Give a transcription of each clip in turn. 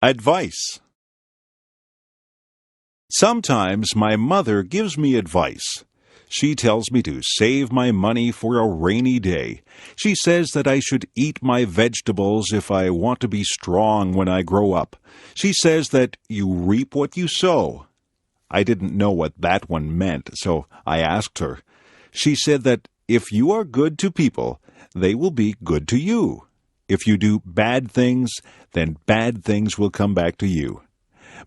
Advice. Sometimes my mother gives me advice. She tells me to save my money for a rainy day. She says that I should eat my vegetables if I want to be strong when I grow up. She says that you reap what you sow. I didn't know what that one meant, so I asked her. She said that if you are good to people, they will be good to you. If you do bad things, then bad things will come back to you.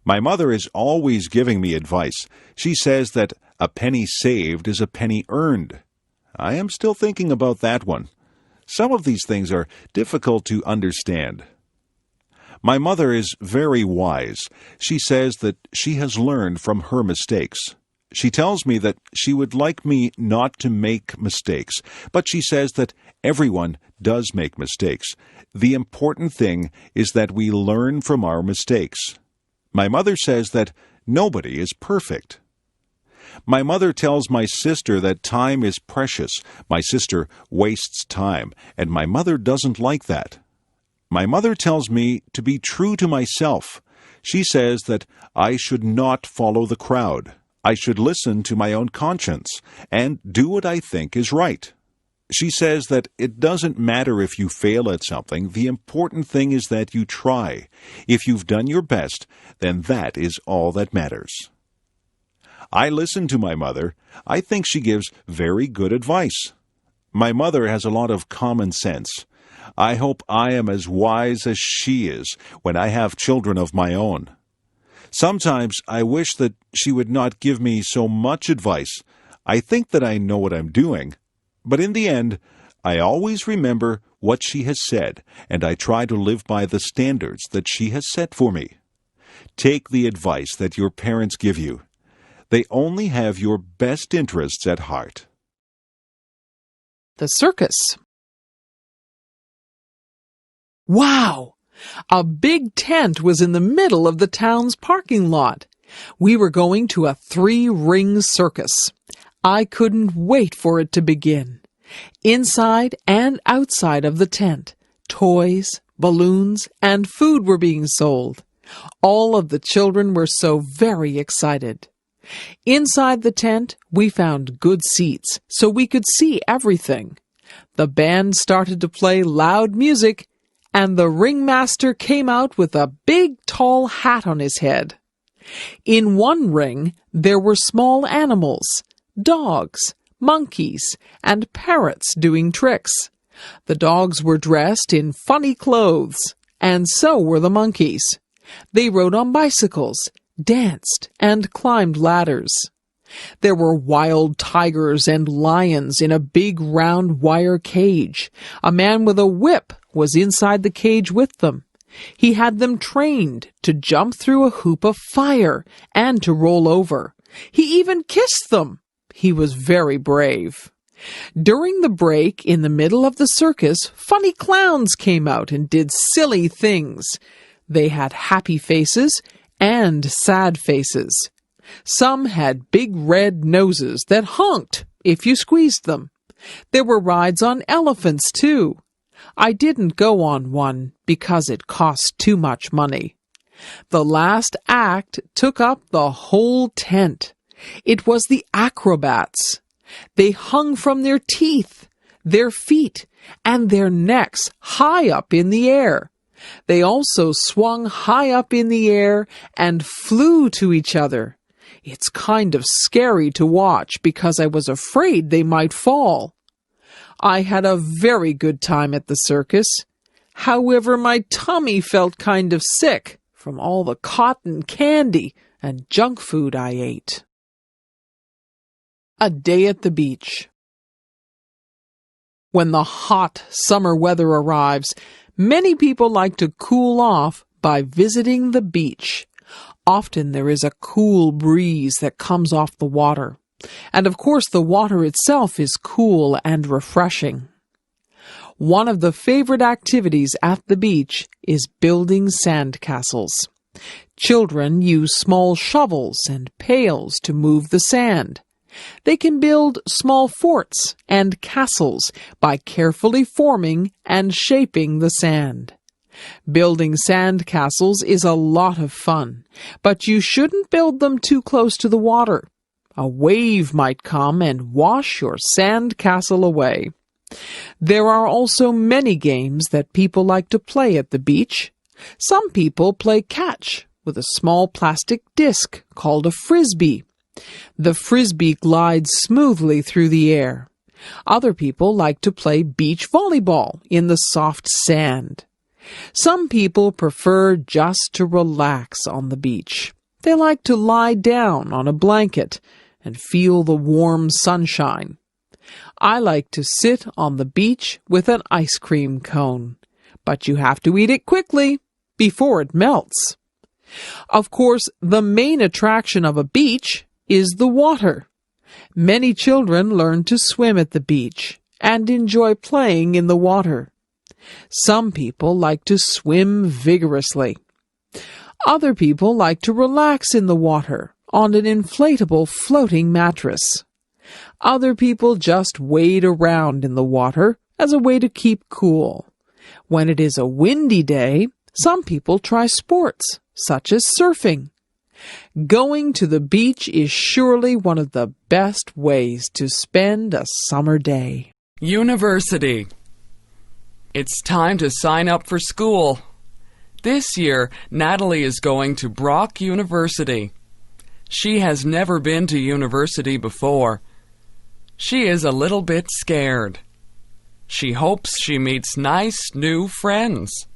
My mother is always giving me advice. She says that a penny saved is a penny earned. I am still thinking about that one. Some of these things are difficult to understand. My mother is very wise. She says that she has learned from her mistakes. She tells me that she would like me not to make mistakes, but she says that everyone does make mistakes. The important thing is that we learn from our mistakes. My mother says that nobody is perfect. My mother tells my sister that time is precious. My sister wastes time, and my mother doesn't like that. My mother tells me to be true to myself. She says that I should not follow the crowd. I should listen to my own conscience and do what I think is right. She says that it doesn't matter if you fail at something. The important thing is that you try. If you've done your best, then that is all that matters. I listen to my mother. I think she gives very good advice. My mother has a lot of common sense. I hope I am as wise as she is when I have children of my own. Sometimes I wish that she would not give me so much advice. I think that I know what I'm doing. But in the end, I always remember what she has said, and I try to live by the standards that she has set for me. Take the advice that your parents give you. They only have your best interests at heart. The circus. Wow! A big tent was in the middle of the town's parking lot. We were going to a 3-ring circus. I couldn't wait for it to begin. Inside and outside of the tent, toys, balloons, and food were being sold. All of the children were so very excited. Inside the tent, we found good seats so we could see everything. The band started to play loud music, and the ringmaster came out with a big tall hat on his head. In one ring, there were small animals, dogs, monkeys, and parrots doing tricks. The dogs were dressed in funny clothes, and so were the monkeys. They rode on bicycles, danced, and climbed ladders. There were wild tigers and lions in a big round wire cage. A man with a whip was inside the cage with them. He had them trained to jump through a hoop of fire and to roll over. He even kissed them. He was very brave. During the break in the middle of the circus, funny clowns came out and did silly things. They had happy faces and sad faces. Some had big red noses that honked if you squeezed them. There were rides on elephants, too. I didn't go on one because it cost too much money. The last act took up the whole tent. It was the acrobats. They hung from their teeth, their feet, and their necks high up in the air. They also swung high up in the air and flew to each other. It's kind of scary to watch because I was afraid they might fall. I had a very good time at the circus. However, my tummy felt kind of sick from all the cotton candy and junk food I ate. A day at the beach. When the hot summer weather arrives, many people like to cool off by visiting the beach. Often there is a cool breeze that comes off the water. And of course the water itself is cool and refreshing. One of the favorite activities at the beach is building sandcastles. Children use small shovels and pails to move the sand. They can build small forts and castles by carefully forming and shaping the sand. Building sand castles is a lot of fun, but you shouldn't build them too close to the water. A wave might come and wash your sand castle away. There are also many games that people like to play at the beach. Some people play catch with a small plastic disc called a frisbee. The frisbee glides smoothly through the air. Other people like to play beach volleyball in the soft sand. Some people prefer just to relax on the beach. They like to lie down on a blanket and feel the warm sunshine. I like to sit on the beach with an ice cream cone, but you have to eat it quickly before it melts. Of course, the main attraction of a beach is the water. Many children learn to swim at the beach and enjoy playing in the water. Some people like to swim vigorously. Other people like to relax in the water on an inflatable floating mattress. Other people just wade around in the water as a way to keep cool. When it is a windy day, some people try sports, such as surfing. Going to the beach is surely one of the best ways to spend a summer day. University. It's time to sign up for school. This year, Natalie is going to Brock University. She has never been to university before. She is a little bit scared. She hopes she meets nice new friends.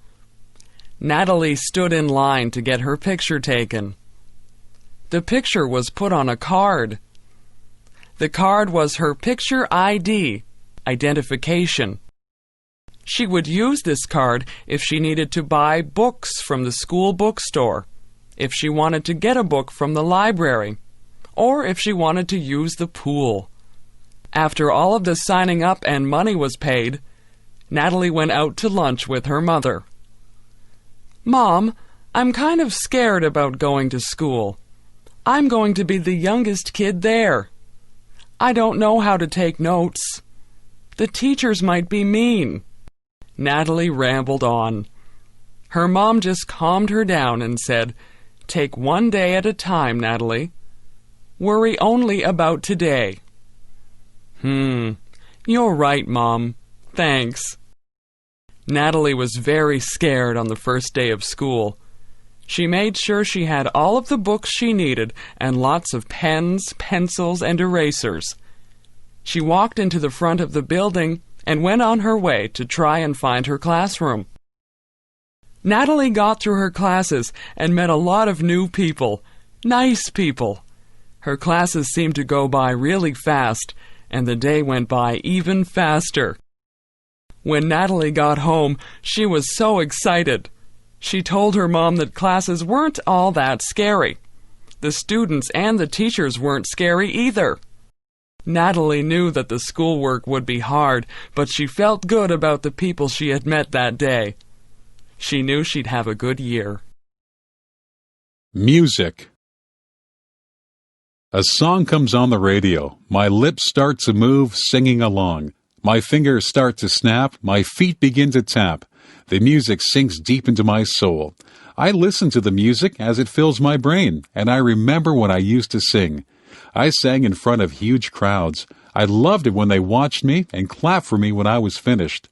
Natalie stood in line to get her picture taken. The picture was put on a card. The card was her picture ID, identification. She would use this card if she needed to buy books from the school bookstore, if she wanted to get a book from the library, or if she wanted to use the pool. After all of the signing up and money was paid, Natalie went out to lunch with her mother. "Mom, I'm kind of scared about going to school. I'm going to be the youngest kid there. I don't know how to take notes. The teachers might be mean." Natalie rambled on. Her mom just calmed her down and said, "Take one day at a time, Natalie. Worry only about today." You're right, Mom. Thanks." Natalie was very scared on the first day of school. She made sure she had all of the books she needed and lots of pens, pencils, and erasers. She walked into the front of the building and went on her way to try and find her classroom. Natalie got through her classes and met a lot of new people, nice people. Her classes seemed to go by really fast, and the day went by even faster. When Natalie got home, she was so excited. She told her mom that classes weren't all that scary. The students and the teachers weren't scary either. Natalie knew that the schoolwork would be hard, but she felt good about the people she had met that day. She knew she'd have a good year. Music. A song comes on the radio. My lips start to move, singing along. My fingers start to snap. My feet begin to tap. The music sinks deep into my soul. I listen to the music as it fills my brain, and I remember when I used to sing. I sang in front of huge crowds. I loved it when they watched me and clapped for me when I was finished.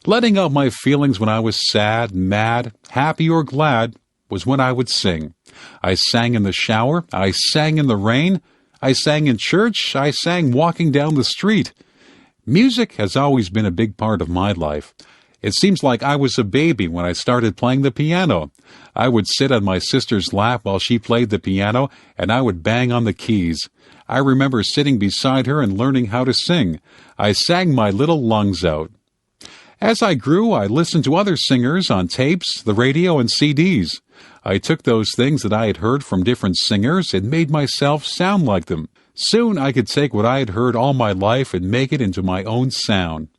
Letting out my feelings when I was sad, mad, happy, or glad was when I would sing. I sang in the shower. I sang in the rain. I sang in church. I sang walking down the street. Music has always been a big part of my life. It seems like I was a baby when I started playing the piano. I would sit on my sister's lap while she played the piano, and I would bang on the keys. I remember sitting beside her and learning how to sing. I sang my little lungs out. As I grew, I listened to other singers on tapes, the radio, and CDs. I took those things that I had heard from different singers and made myself sound like them. Soon I could take what I had heard all my life and make it into my own sound.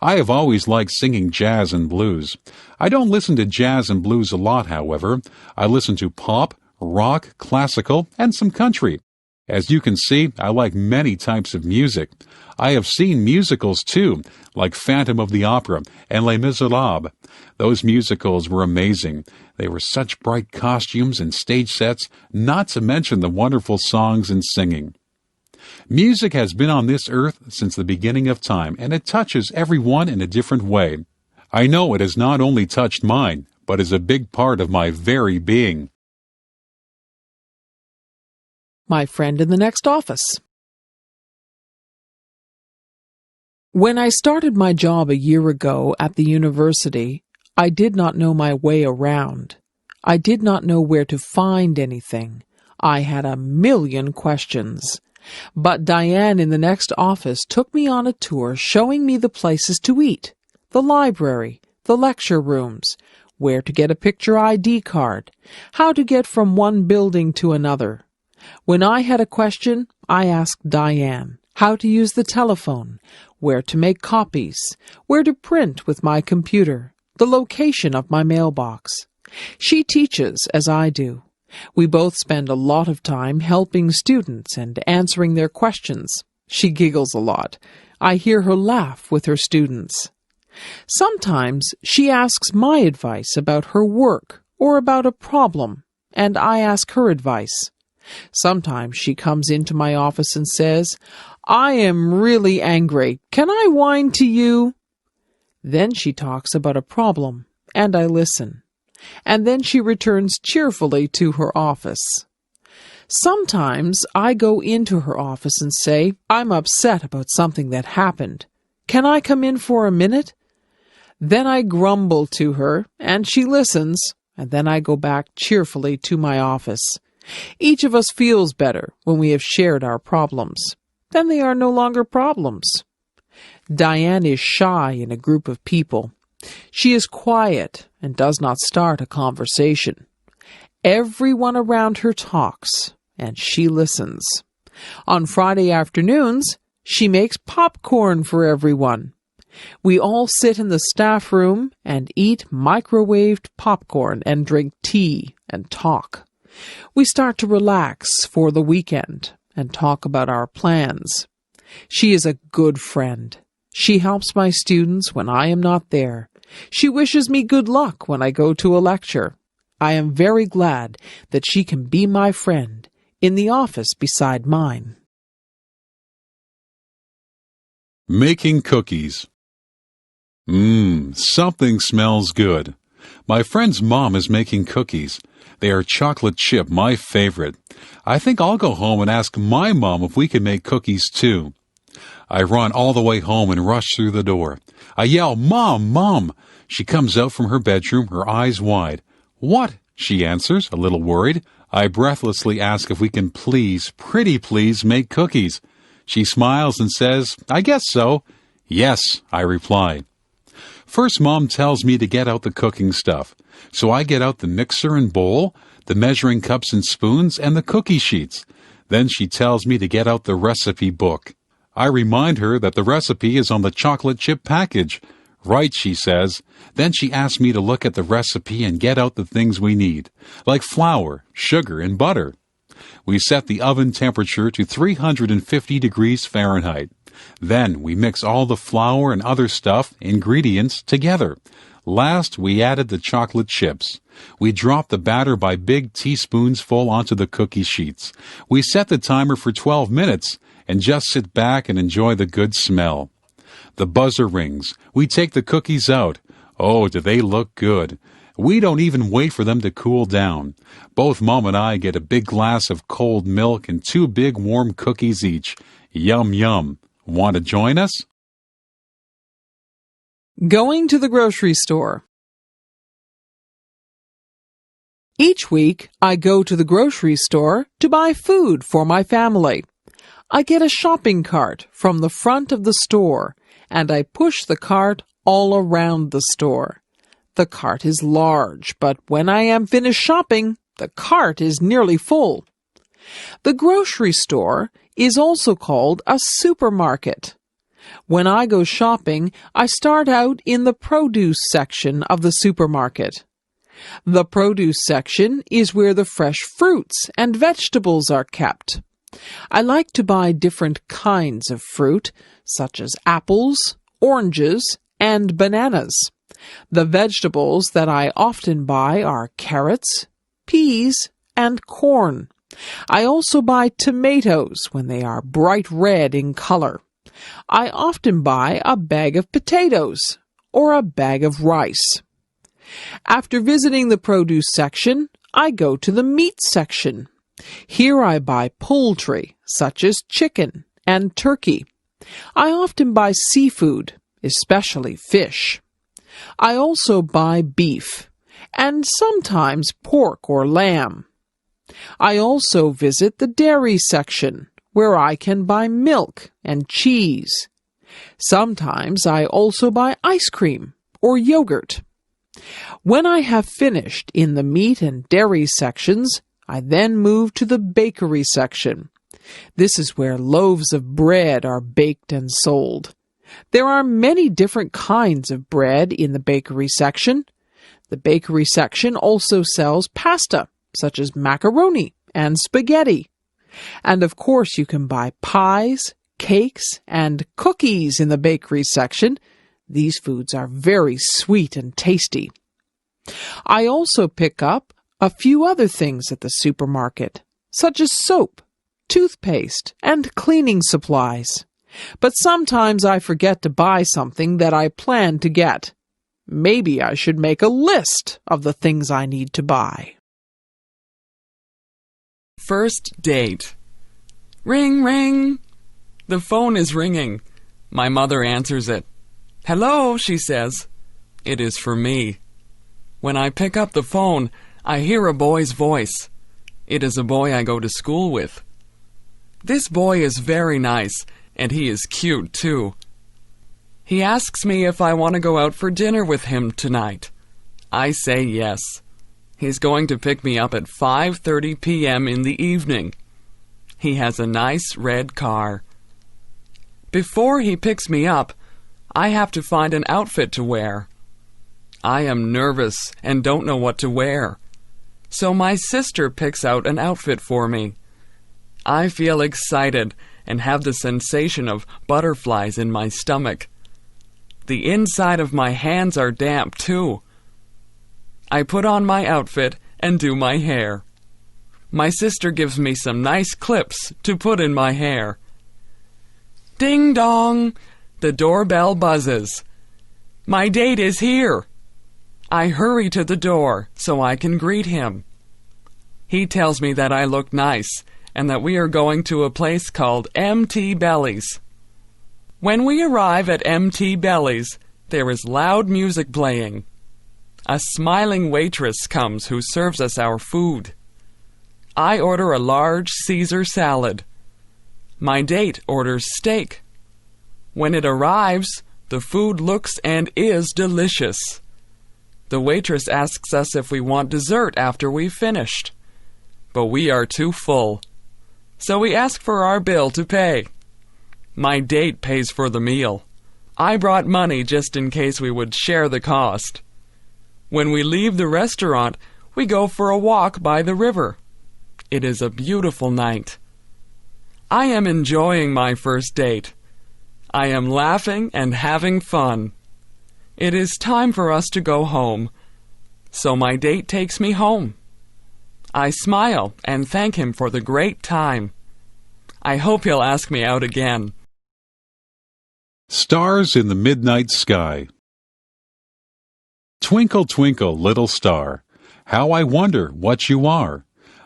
I have always liked singing jazz and blues. I don't listen to jazz and blues a lot, however. I listen to pop, rock, classical, and some country. As you can see, I like many types of music. I have seen musicals too, like Phantom of the Opera and Les Miserables. Those musicals were amazing. They were such bright costumes and stage sets, not to mention the wonderful songs and singing. Music has been on this earth since the beginning of time, and it touches everyone in a different way. I know it has not only touched mine, but is a big part of my very being. My friend in the next office. When I started my job a year ago at the university, I did not know my way around. I did not know where to find anything. I had a million questions. But Diane in the next office took me on a tour showing me the places to eat, the library, the lecture rooms, where to get a picture ID card, how to get from one building to another. When I had a question, I asked Diane how to use the telephone, where to make copies, where to print with my computer, the location of my mailbox. She teaches as I do. We both spend a lot of time helping students and answering their questions. She giggles a lot. I hear her laugh with her students. Sometimes she asks my advice about her work or about a problem, and I ask her advice. Sometimes she comes into my office and says, "I am really angry. Can I whine to you?" Then she talks about a problem, and I listen. And then she returns cheerfully to her office. Sometimes I go into her office and say, "I'm upset about something that happened. Can I come in for a minute?" Then I grumble to her, and she listens, and then I go back cheerfully to my office. Each of us feels better when we have shared our problems. Then they are no longer problems. Diane is shy in a group of people. She is quiet and does not start a conversation. Everyone around her talks, and she listens. On Friday afternoons, she makes popcorn for everyone. We all sit in the staff room and eat microwaved popcorn and drink tea and talk. We start to relax for the weekend and talk about our plans. She is a good friend. She helps my students when I am not there. She wishes me good luck when I go to a lecture. I am very glad that she can be my friend in the office beside mine. Making cookies. Something smells good. My friend's mom is making cookies. They are chocolate chip, my favorite. I think I'll go home and ask my mom if we can make cookies too. I run all the way home and rush through the door. I yell, "Mom, Mom!" She comes out from her bedroom, her eyes wide. "What?" she answers, a little worried. I breathlessly ask if we can please, pretty please, make cookies. She smiles and says, "I guess so." "Yes," I reply. First, Mom tells me to get out the cooking stuff. So I get out the mixer and bowl, the measuring cups and spoons, and the cookie sheets. Then she tells me to get out the recipe book. I remind her that the recipe is on the chocolate chip package. "Right," she says. Then she asks me to look at the recipe and get out the things we need, like flour, sugar, and butter. We set the oven temperature to 350 degrees Fahrenheit. Then we mix all the flour and other ingredients together. Last, we added the chocolate chips. We drop the batter by big teaspoons full onto the cookie sheets. We set the timer for 12 minutes and just sit back and enjoy the good smell. The buzzer rings. We take the cookies out. Oh, do they look good. We don't even wait for them to cool down. Both Mom and I get a big glass of cold milk and 2 big warm cookies each. Yum, yum. Want to join us? Going to the grocery store. Each week, I go to the grocery store to buy food for my family. I get a shopping cart from the front of the store, and I push the cart all around the store. The cart is large, but when I am finished shopping, the cart is nearly full. The grocery store is also called a supermarket. When I go shopping, I start out in the produce section of the supermarket. The produce section is where the fresh fruits and vegetables are kept. I like to buy different kinds of fruit, such as apples, oranges, and bananas. The vegetables that I often buy are carrots, peas, and corn. I also buy tomatoes when they are bright red in color. I often buy a bag of potatoes or a bag of rice. After visiting the produce section, I go to the meat section. Here I buy poultry, such as chicken and turkey. I often buy seafood, especially fish. I also buy beef, and sometimes pork or lamb. I also visit the dairy section, where I can buy milk and cheese. Sometimes I also buy ice cream or yogurt. When I have finished in the meat and dairy sections, I then move to the bakery section. This is where loaves of bread are baked and sold. There are many different kinds of bread in the bakery section. The bakery section also sells pasta, such as macaroni and spaghetti. And of course you can buy pies, cakes, and cookies in the bakery section. These foods are very sweet and tasty. I also pick up a few other things at the supermarket, such as soap, toothpaste, and cleaning supplies. But sometimes I forget to buy something that I plan to get. Maybe I should make a list of the things I need to buy. First date. Ring, ring. The phone is ringing. My mother answers it. Hello, she says. It is for me. When I pick up the phone, I hear a boy's voice. It is a boy I go to school with. This boy is very nice, and he is cute too. He asks me if I want to go out for dinner with him tonight. I say yes. He's going to pick me up at 5:30 p.m. in the evening. He has a nice red car. Before he picks me up, I have to find an outfit to wear. I am nervous and don't know what to wear. So my sister picks out an outfit for me. I feel excited and have the sensation of butterflies in my stomach. The inside of my hands are damp too. I put on my outfit and do my hair. My sister gives me some nice clips to put in my hair. Ding dong! The doorbell buzzes. My date is here. I hurry to the door so I can greet him. He tells me that I look nice and that we are going to a place called Empty Bellies. When we arrive at Empty Bellies, there is loud music playing. A smiling waitress comes who serves us our food. I order a large Caesar salad. My date orders steak. When it arrives, the food looks and is delicious. The waitress asks us if we want dessert after we've finished. But we are too full. So we ask for our bill to pay. My date pays for the meal. I brought money just in case we would share the cost. When we leave the restaurant, we go for a walk by the river. It is a beautiful night. I am enjoying my first date. I am laughing and having fun. It is time for us to go home. So my date takes me home. I smile and thank him for the great time. I hope he'll ask me out again. Stars in the midnight sky. Twinkle, twinkle, little star, how I wonder what you are.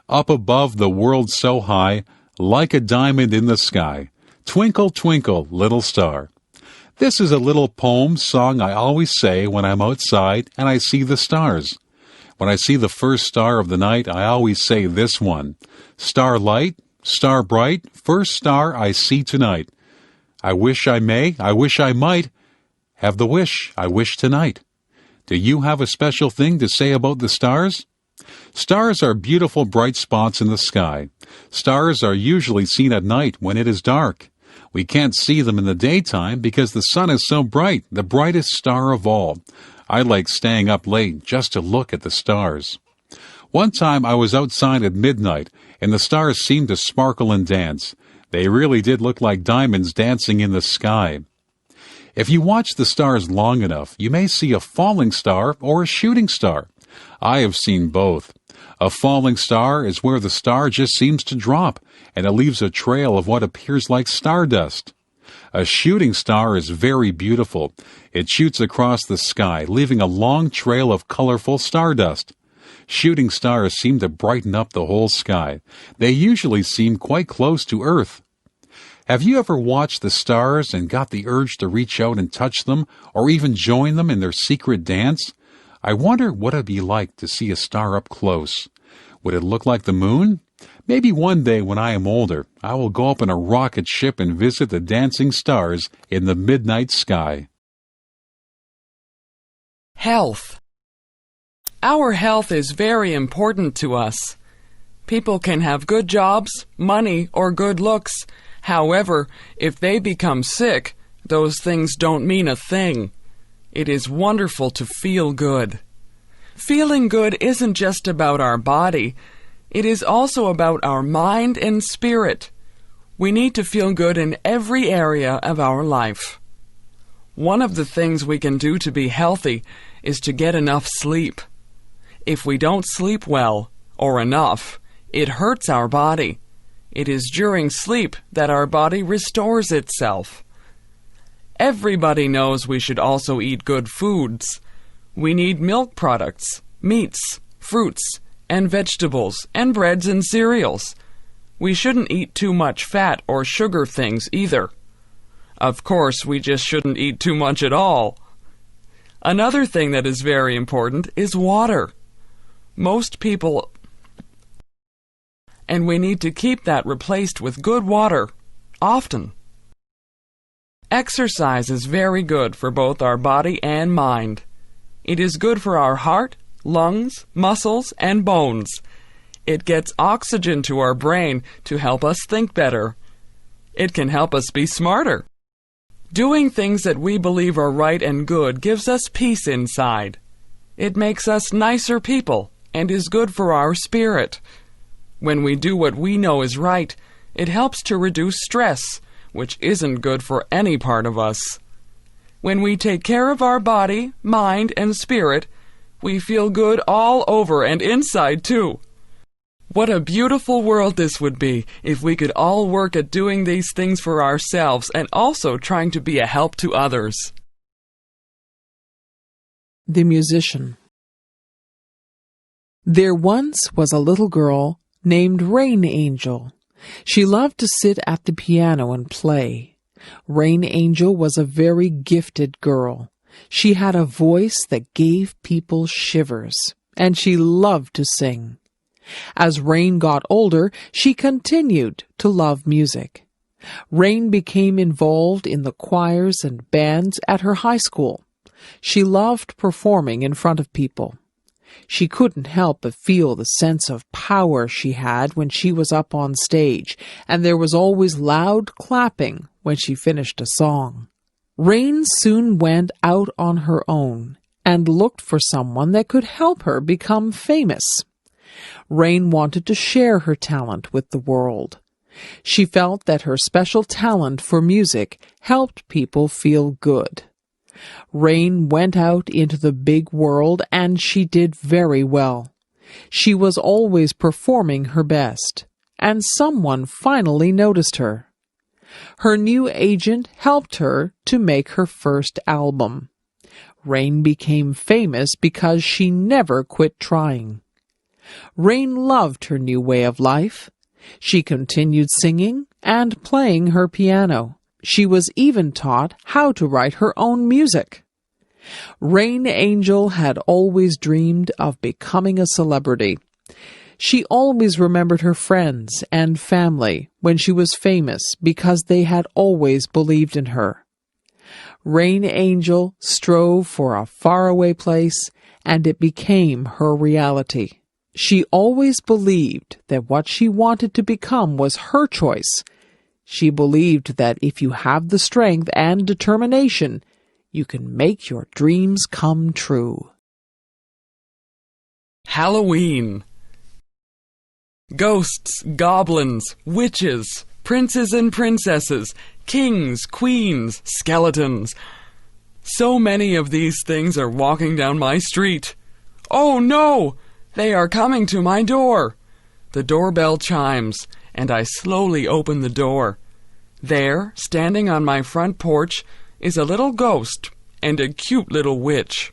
Up above the world so high, like a diamond in the sky. Twinkle, twinkle, little star. This is a little poem song I always say when I'm outside and I see the stars. When I see the first star of the night, I always say this one. Starlight, star bright, first star I see tonight. I wish I may, I wish I might, have the wish I wish tonight. Do you have a special thing to say about the stars? Stars are beautiful bright spots in the sky. Stars are usually seen at night when it is dark. We can't see them in the daytime because the sun is so bright, the brightest star of all. I like staying up late just to look at the stars. One time I was outside at midnight, and the stars seemed to sparkle and dance. They really did look like diamonds dancing in the sky. If you watch the stars long enough, you may see a falling star or a shooting star. I have seen both. A falling star is where the star just seems to drop, and it leaves a trail of what appears like stardust. A shooting star is very beautiful. It shoots across the sky, leaving a long trail of colorful stardust. Shooting stars seem to brighten up the whole sky. They usually seem quite close to Earth. Have you ever watched the stars and got the urge to reach out and touch them, or even join them in their secret dance? I wonder what it'd be like to see a star up close. Would it look like the moon? Maybe one day when I am older, I will go up in a rocket ship and visit the dancing stars in the midnight sky. Health. Our health is very important to us. People can have good jobs, money, or good looks. However, if they become sick, those things don't mean a thing. It is wonderful to feel good. Feeling good isn't just about our body. It is also about our mind and spirit. We need to feel good in every area of our life. One of the things we can do to be healthy is to get enough sleep. If we don't sleep well, or enough, it hurts our body. It is during sleep that our body restores itself. Everybody knows we should also eat good foods. We need milk products, meats, fruits, and vegetables, and breads and cereals. We shouldn't eat too much fat or sugar things either. Of course, we just shouldn't eat too much at all. Another thing that is very important is water. Most people, and we need to keep that replaced with good water, often. Exercise is very good for both our body and mind. It is good for our heart, lungs, muscles, and bones. It gets oxygen to our brain to help us think better. It can help us be smarter. Doing things that we believe are right and good gives us peace inside. It makes us nicer people and is good for our spirit. When we do what we know is right, it helps to reduce stress, which isn't good for any part of us. When we take care of our body, mind, and spirit, we feel good all over and inside too. What a beautiful world this would be if we could all work at doing these things for ourselves and also trying to be a help to others. The musician. There once was a little girl named Rain Angel. She loved to sit at the piano and play. Rain Angel was a very gifted girl. She had a voice that gave people shivers, and she loved to sing. As Rain got older, she continued to love music. Rain became involved in the choirs and bands at her high school. She loved performing in front of people. She couldn't help but feel the sense of power she had when she was up on stage, and there was always loud clapping when she finished a song. Rain soon went out on her own and looked for someone that could help her become famous. Rain wanted to share her talent with the world. She felt that her special talent for music helped people feel good. Rain went out into the big world, and she did very well. She was always performing her best, and someone finally noticed her. Her new agent helped her to make her first album. Rain became famous because she never quit trying. Rain loved her new way of life. She continued singing and playing her piano. She was even taught how to write her own music. Rain Angel had always dreamed of becoming a celebrity. She always remembered her friends and family when she was famous because they had always believed in her. Rain Angel strove for a faraway place, and it became her reality. She always believed that what she wanted to become was her choice. She believed that if you have the strength and determination, you can make your dreams come true. Halloween. Ghosts, goblins, witches, princes and princesses, kings, queens, skeletons. So many of these things are walking down my street. Oh no! They are coming to my door. The doorbell chimes, and I slowly open the door. There, standing on my front porch, is a little ghost and a cute little witch.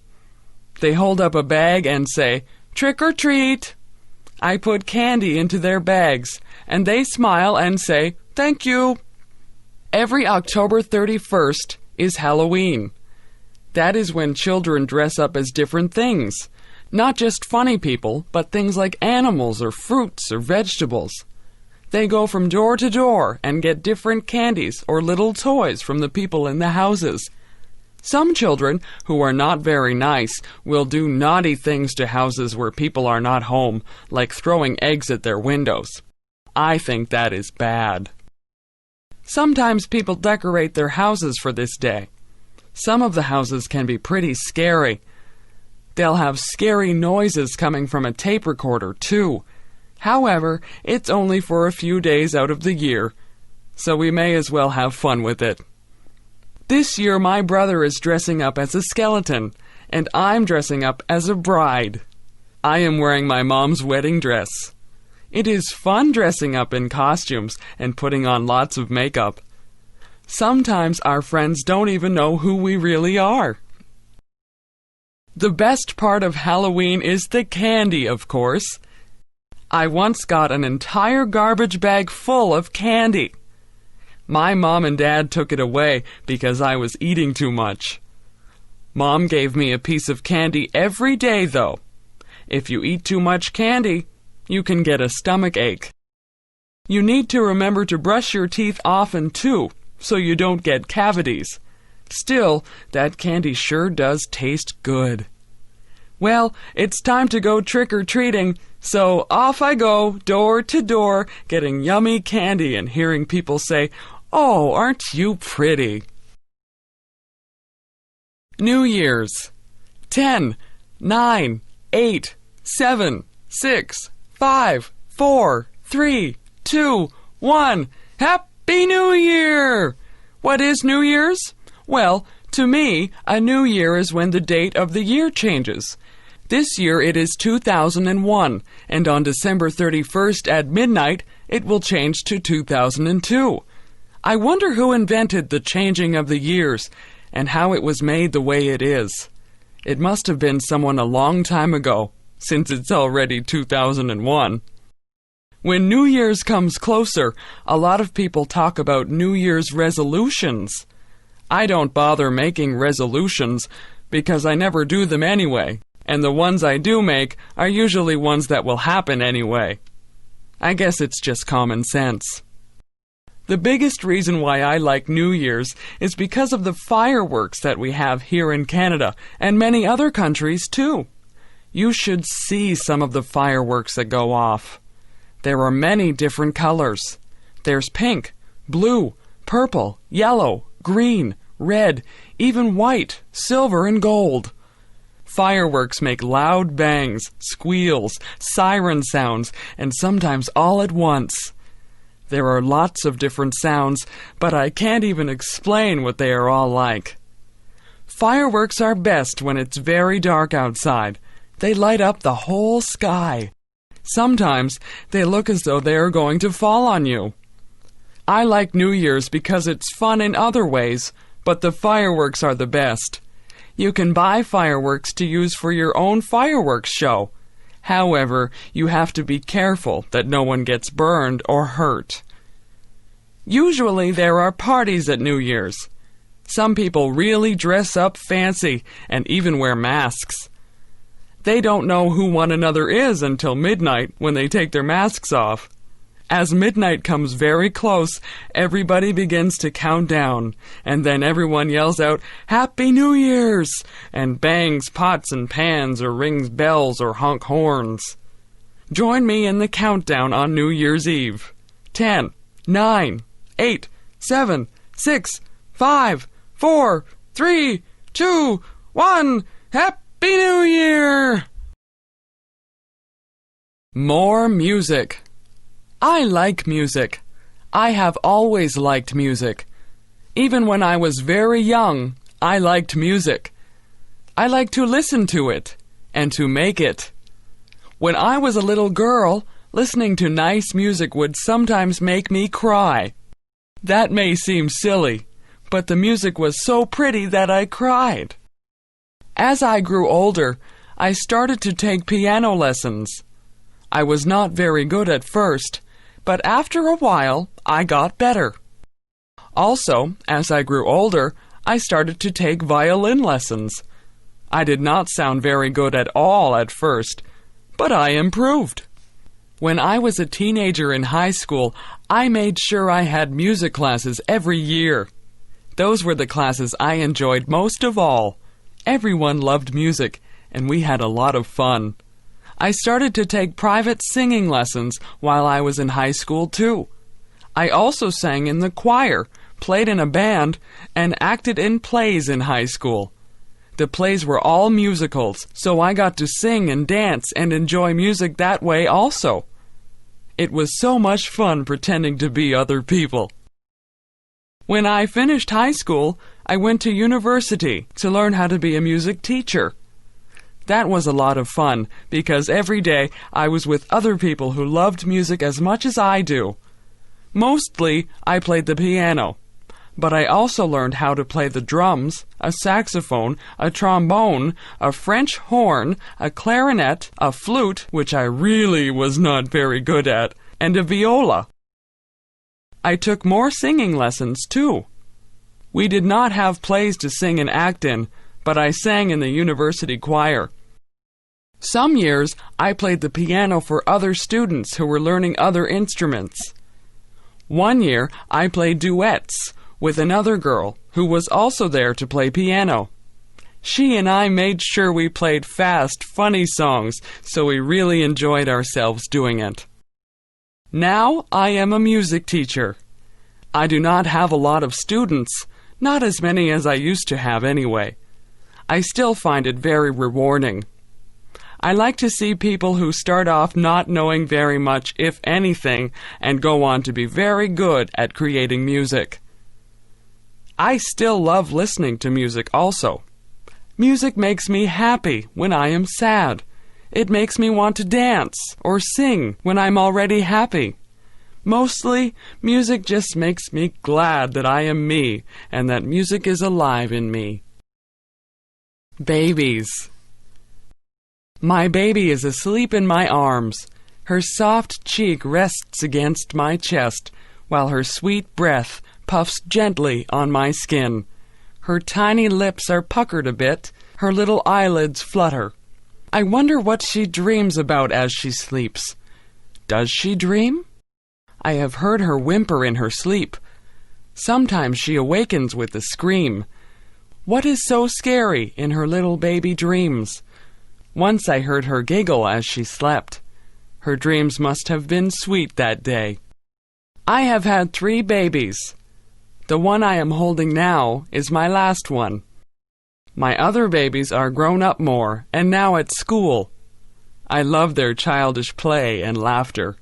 They hold up a bag and say, "Trick or treat." I put candy into their bags, and they smile and say, "Thank you." Every October 31st is Halloween. That is when children dress up as different things. Not just funny people, but things like animals or fruits or vegetables. They go from door to door and get different candies or little toys from the people in the houses. Some children, who are not very nice, will do naughty things to houses where people are not home, like throwing eggs at their windows. I think that is bad. Sometimes people decorate their houses for this day. Some of the houses can be pretty scary. They'll have scary noises coming from a tape recorder, too. However, it's only for a few days out of the year, so we may as well have fun with it. This year my brother is dressing up as a skeleton, and I'm dressing up as a bride. I am wearing my mom's wedding dress. It is fun dressing up in costumes and putting on lots of makeup. Sometimes our friends don't even know who we really are. The best part of Halloween is the candy, of course. I once got an entire garbage bag full of candy. My mom and dad took it away because I was eating too much. Mom gave me a piece of candy every day, though. If you eat too much candy, you can get a stomach ache. You need to remember to brush your teeth often, too, so you don't get cavities. Still, that candy sure does taste good. Well, it's time to go trick-or-treating, so off I go, door to door, getting yummy candy and hearing people say, "Oh, aren't you pretty?" New Year's. 10, 9, 8, 7, 6, 5, 4, 3, 2, 1. Happy New Year! What is New Year's? Well, to me, a new year is when the date of the year changes. This year it is 2001, and on December 31st at midnight, it will change to 2002. I wonder who invented the changing of the years, and how it was made the way it is. It must have been someone a long time ago, since it's already 2001. When New Year's comes closer, a lot of people talk about New Year's resolutions. I don't bother making resolutions because I never do them anyway, and the ones I do make are usually ones that will happen anyway. I guess it's just common sense. The biggest reason why I like New Year's is because of the fireworks that we have here in Canada and many other countries too. You should see some of the fireworks that go off. There are many different colors. There's pink, blue, purple, yellow, green, red, even white, silver, and gold. Fireworks make loud bangs, squeals, siren sounds, and sometimes all at once. There are lots of different sounds, but I can't even explain what they are all like. Fireworks are best when it's very dark outside. They light up the whole sky. Sometimes they look as though they are going to fall on you. I like New Year's because it's fun in other ways, but the fireworks are the best. You can buy fireworks to use for your own fireworks show. However, you have to be careful that no one gets burned or hurt. Usually there are parties at New Year's. Some people really dress up fancy and even wear masks. They don't know who one another is until midnight when they take their masks off. As midnight comes very close, everybody begins to count down, and then everyone yells out, "Happy New Year's!" and bangs pots and pans or rings bells or honk horns. Join me in the countdown on New Year's Eve. 10, 9, 8, 7, 6, 5, 4, 3, 2, 1. Happy New Year! More music. I like music. I have always liked music. Even when I was very young, I liked music. I liked to listen to it and to make it. When I was a little girl, listening to nice music would sometimes make me cry. That may seem silly, but the music was so pretty that I cried. As I grew older, I started to take piano lessons. I was not very good at first, but after a while, I got better. Also, as I grew older, I started to take violin lessons. I did not sound very good at all at first, but I improved. When I was a teenager in high school, I made sure I had music classes every year. Those were the classes I enjoyed most of all. Everyone loved music, and we had a lot of fun. I started to take private singing lessons while I was in high school, too. I also sang in the choir, played in a band, and acted in plays in high school. The plays were all musicals, so I got to sing and dance and enjoy music that way also. It was so much fun pretending to be other people. When I finished high school, I went to university to learn how to be a music teacher. That was a lot of fun because every day I was with other people who loved music as much as I do. Mostly, I played the piano. But I also learned how to play the drums, a saxophone, a trombone, a French horn, a clarinet, a flute, which I really was not very good at, and a viola. I took more singing lessons, too. We did not have plays to sing and act in, but I sang in the university choir. Some years, I played the piano for other students who were learning other instruments. One year, I played duets with another girl who was also there to play piano. She and I made sure we played fast, funny songs, so we really enjoyed ourselves doing it. Now I am a music teacher. I do not have a lot of students, not as many as I used to have anyway. I still find it very rewarding. I like to see people who start off not knowing very much, if anything, and go on to be very good at creating music. I still love listening to music also. Music makes me happy when I am sad. It makes me want to dance or sing when I'm already happy. Mostly, music just makes me glad that I am me and that music is alive in me. Babies. My baby is asleep in my arms. Her soft cheek rests against my chest, while her sweet breath puffs gently on my skin. Her tiny lips are puckered a bit, her little eyelids flutter. I wonder what she dreams about as she sleeps. Does she dream? I have heard her whimper in her sleep. Sometimes she awakens with a scream. What is so scary in her little baby dreams? Once I heard her giggle as she slept. Her dreams must have been sweet that day. I have had 3 babies. The one I am holding now is my last one. My other babies are grown up more and now at school. I love their childish play and laughter.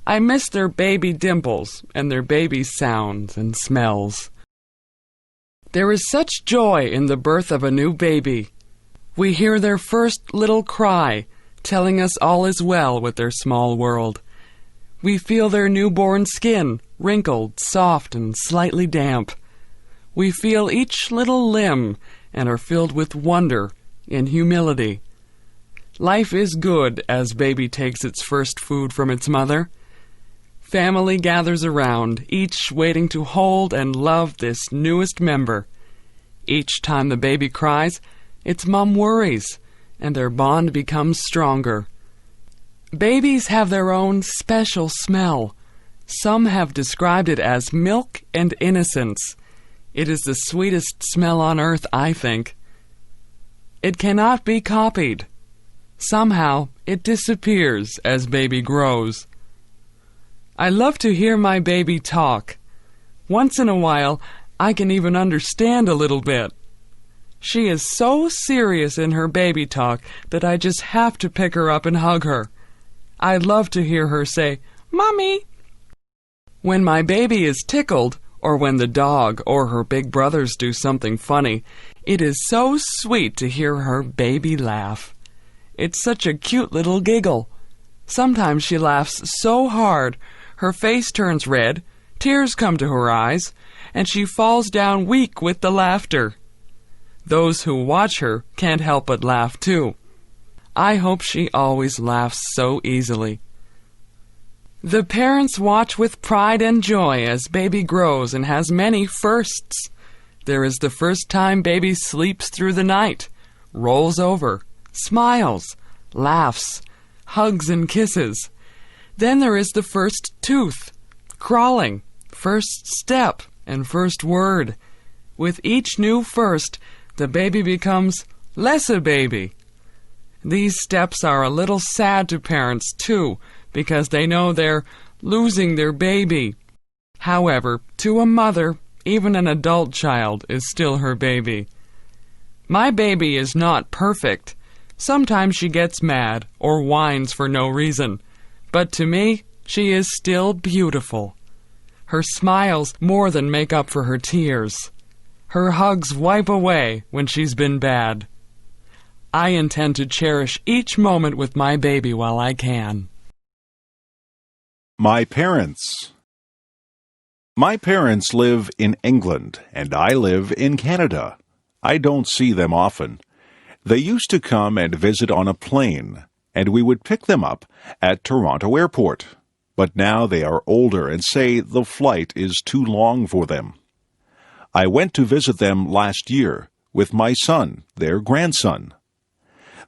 I miss their baby dimples and their baby sounds and smells. There is such joy in the birth of a new baby. We hear their first little cry, telling us all is well with their small world. We feel their newborn skin, wrinkled, soft, and slightly damp. We feel each little limb and are filled with wonder and humility. Life is good as baby takes its first food from its mother. Family gathers around, each waiting to hold and love this newest member. Each time the baby cries, its mom worries, and their bond becomes stronger. Babies have their own special smell. Some have described it as milk and innocence. It is the sweetest smell on earth, I think. It cannot be copied. Somehow, it disappears as baby grows. I love to hear my baby talk. Once in a while, I can even understand a little bit. She is so serious in her baby talk that I just have to pick her up and hug her. I love to hear her say, Mommy. When my baby is tickled, or when the dog or her big brothers do something funny, it is so sweet to hear her baby laugh. It's such a cute little giggle. Sometimes she laughs so hard, her face turns red, tears come to her eyes, and she falls down weak with the laughter. Those who watch her can't help but laugh too. I hope she always laughs so easily. The parents watch with pride and joy as baby grows and has many firsts. There is the first time baby sleeps through the night, rolls over, smiles, laughs, hugs and kisses. Then there is the first tooth, crawling, first step, and first word. With each new first, the baby becomes less a baby. These steps are a little sad to parents, too, because they know they're losing their baby. However, to a mother, even an adult child is still her baby. My baby is not perfect. Sometimes she gets mad or whines for no reason. But to me, she is still beautiful. Her smiles more than make up for her tears. Her hugs wipe away when she's been bad. I intend to cherish each moment with my baby while I can. My parents. My parents live in England, and I live in Canada. I don't see them often. They used to come and visit on a plane, and we would pick them up at Toronto Airport. But now they are older and say the flight is too long for them. I went to visit them last year with my son, their grandson.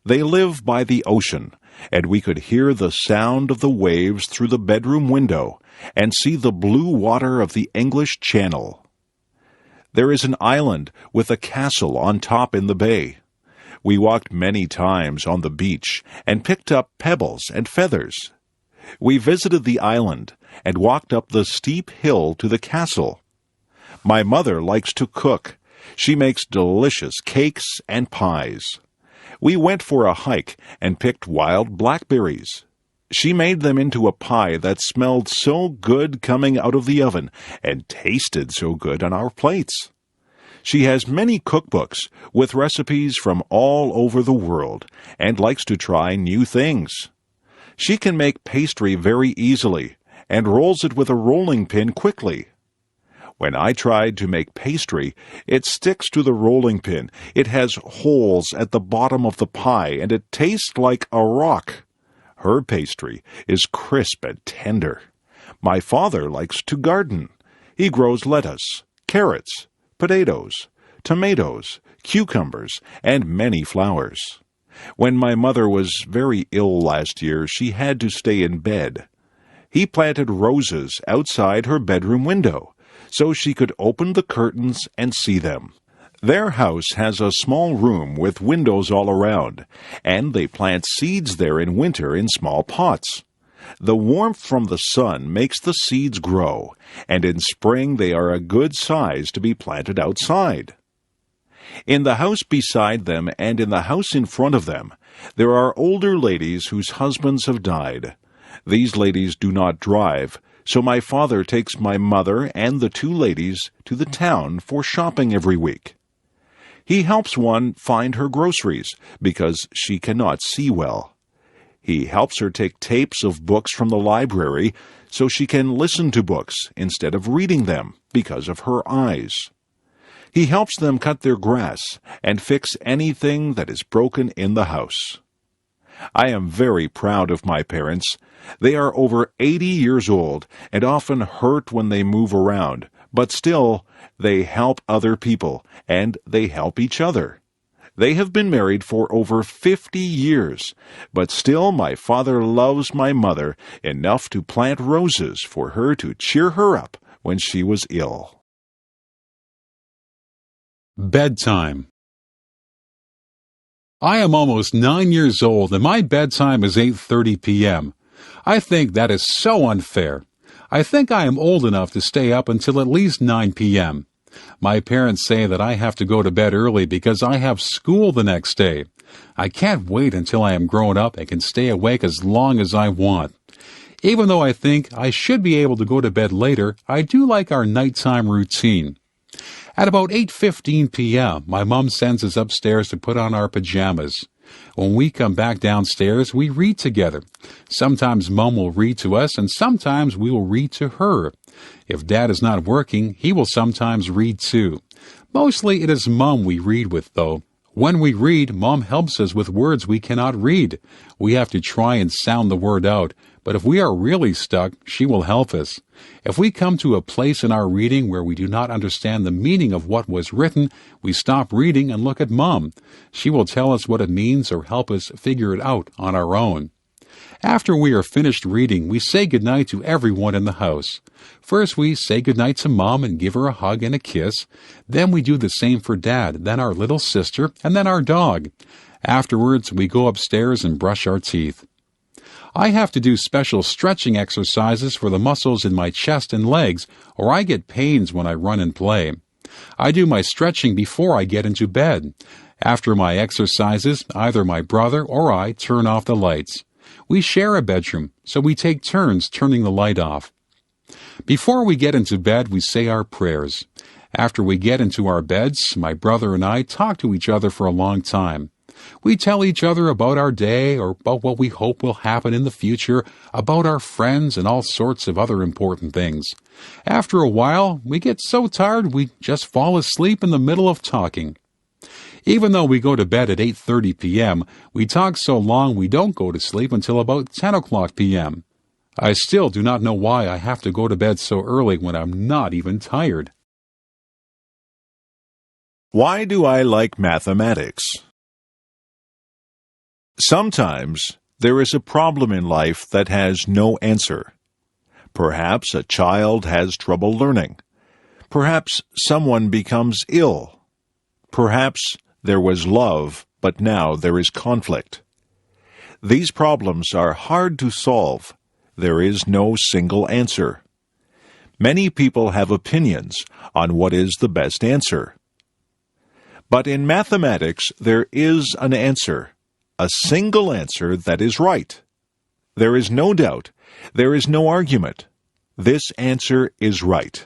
They live by the ocean, and we could hear the sound of the waves through the bedroom window and see the blue water of the English Channel. There is an island with a castle on top in the bay. We walked many times on the beach and picked up pebbles and feathers. We visited the island and walked up the steep hill to the castle. My mother likes to cook. She makes delicious cakes and pies. We went for a hike and picked wild blackberries. She made them into a pie that smelled so good coming out of the oven and tasted so good on our plates. She has many cookbooks with recipes from all over the world and likes to try new things. She can make pastry very easily and rolls it with a rolling pin quickly. When I tried to make pastry, it sticks to the rolling pin. It has holes at the bottom of the pie, and it tastes like a rock. Her pastry is crisp and tender. My father likes to garden. He grows lettuce, carrots, potatoes, tomatoes, cucumbers, and many flowers. When my mother was very ill last year, she had to stay in bed. He planted roses outside her bedroom window, so she could open the curtains and see them. Their house has a small room with windows all around, and they plant seeds there in winter in small pots. The warmth from the sun makes the seeds grow, and in spring they are a good size to be planted outside. In the house beside them and in the house in front of them, there are older ladies whose husbands have died. These ladies do not drive, so my father takes my mother and the two ladies to the town for shopping every week. He helps one find her groceries because she cannot see well. He helps her take tapes of books from the library so she can listen to books instead of reading them because of her eyes. He helps them cut their grass and fix anything that is broken in the house. I am very proud of my parents. They are over 80 years old and often hurt when they move around, but still, they help other people and they help each other. They have been married for over 50 years, but still my father loves my mother enough to plant roses for her to cheer her up when she was ill. Bedtime. I am almost 9 years old and my bedtime is 8:30 p.m. I think that is so unfair. I think I am old enough to stay up until at least 9 p.m. My parents say that I have to go to bed early because I have school the next day. I can't wait until I am grown up and can stay awake as long as I want. Even though I think I should be able to go to bed later, I do like our nighttime routine. At about 8:15 p.m., my mom sends us upstairs to put on our pajamas. When we come back downstairs, we read together. Sometimes Mom will read to us, and sometimes we will read to her. If Dad is not working, he will sometimes read too. Mostly it is Mom we read with, though. When we read, Mom helps us with words we cannot read. We have to try and sound the word out, but if we are really stuck, she will help us. If we come to a place in our reading where we do not understand the meaning of what was written, we stop reading and look at Mom. She will tell us what it means or help us figure it out on our own. After we are finished reading, we say goodnight to everyone in the house. First, we say goodnight to Mom and give her a hug and a kiss. Then we do the same for Dad, then our little sister, and then our dog. Afterwards, we go upstairs and brush our teeth. I have to do special stretching exercises for the muscles in my chest and legs, or I get pains when I run and play. I do my stretching before I get into bed. After my exercises, either my brother or I turn off the lights. We share a bedroom, so we take turns turning the light off. Before we get into bed, we say our prayers. After we get into our beds, my brother and I talk to each other for a long time. We tell each other about our day or about what we hope will happen in the future, about our friends and all sorts of other important things. After a while, we get so tired we just fall asleep in the middle of talking. Even though we go to bed at 8:30 p.m., we talk so long we don't go to sleep until about 10 o'clock p.m. I still do not know why I have to go to bed so early when I'm not even tired. Why do I like mathematics? Sometimes there is a problem in life that has no answer. Perhaps a child has trouble learning. Perhaps someone becomes ill. Perhaps there was love, but now there is conflict. These problems are hard to solve. There is no single answer. Many people have opinions on what is the best answer. But in mathematics, there is an answer. A single answer that is right. There is no doubt. There is no argument. This answer is right.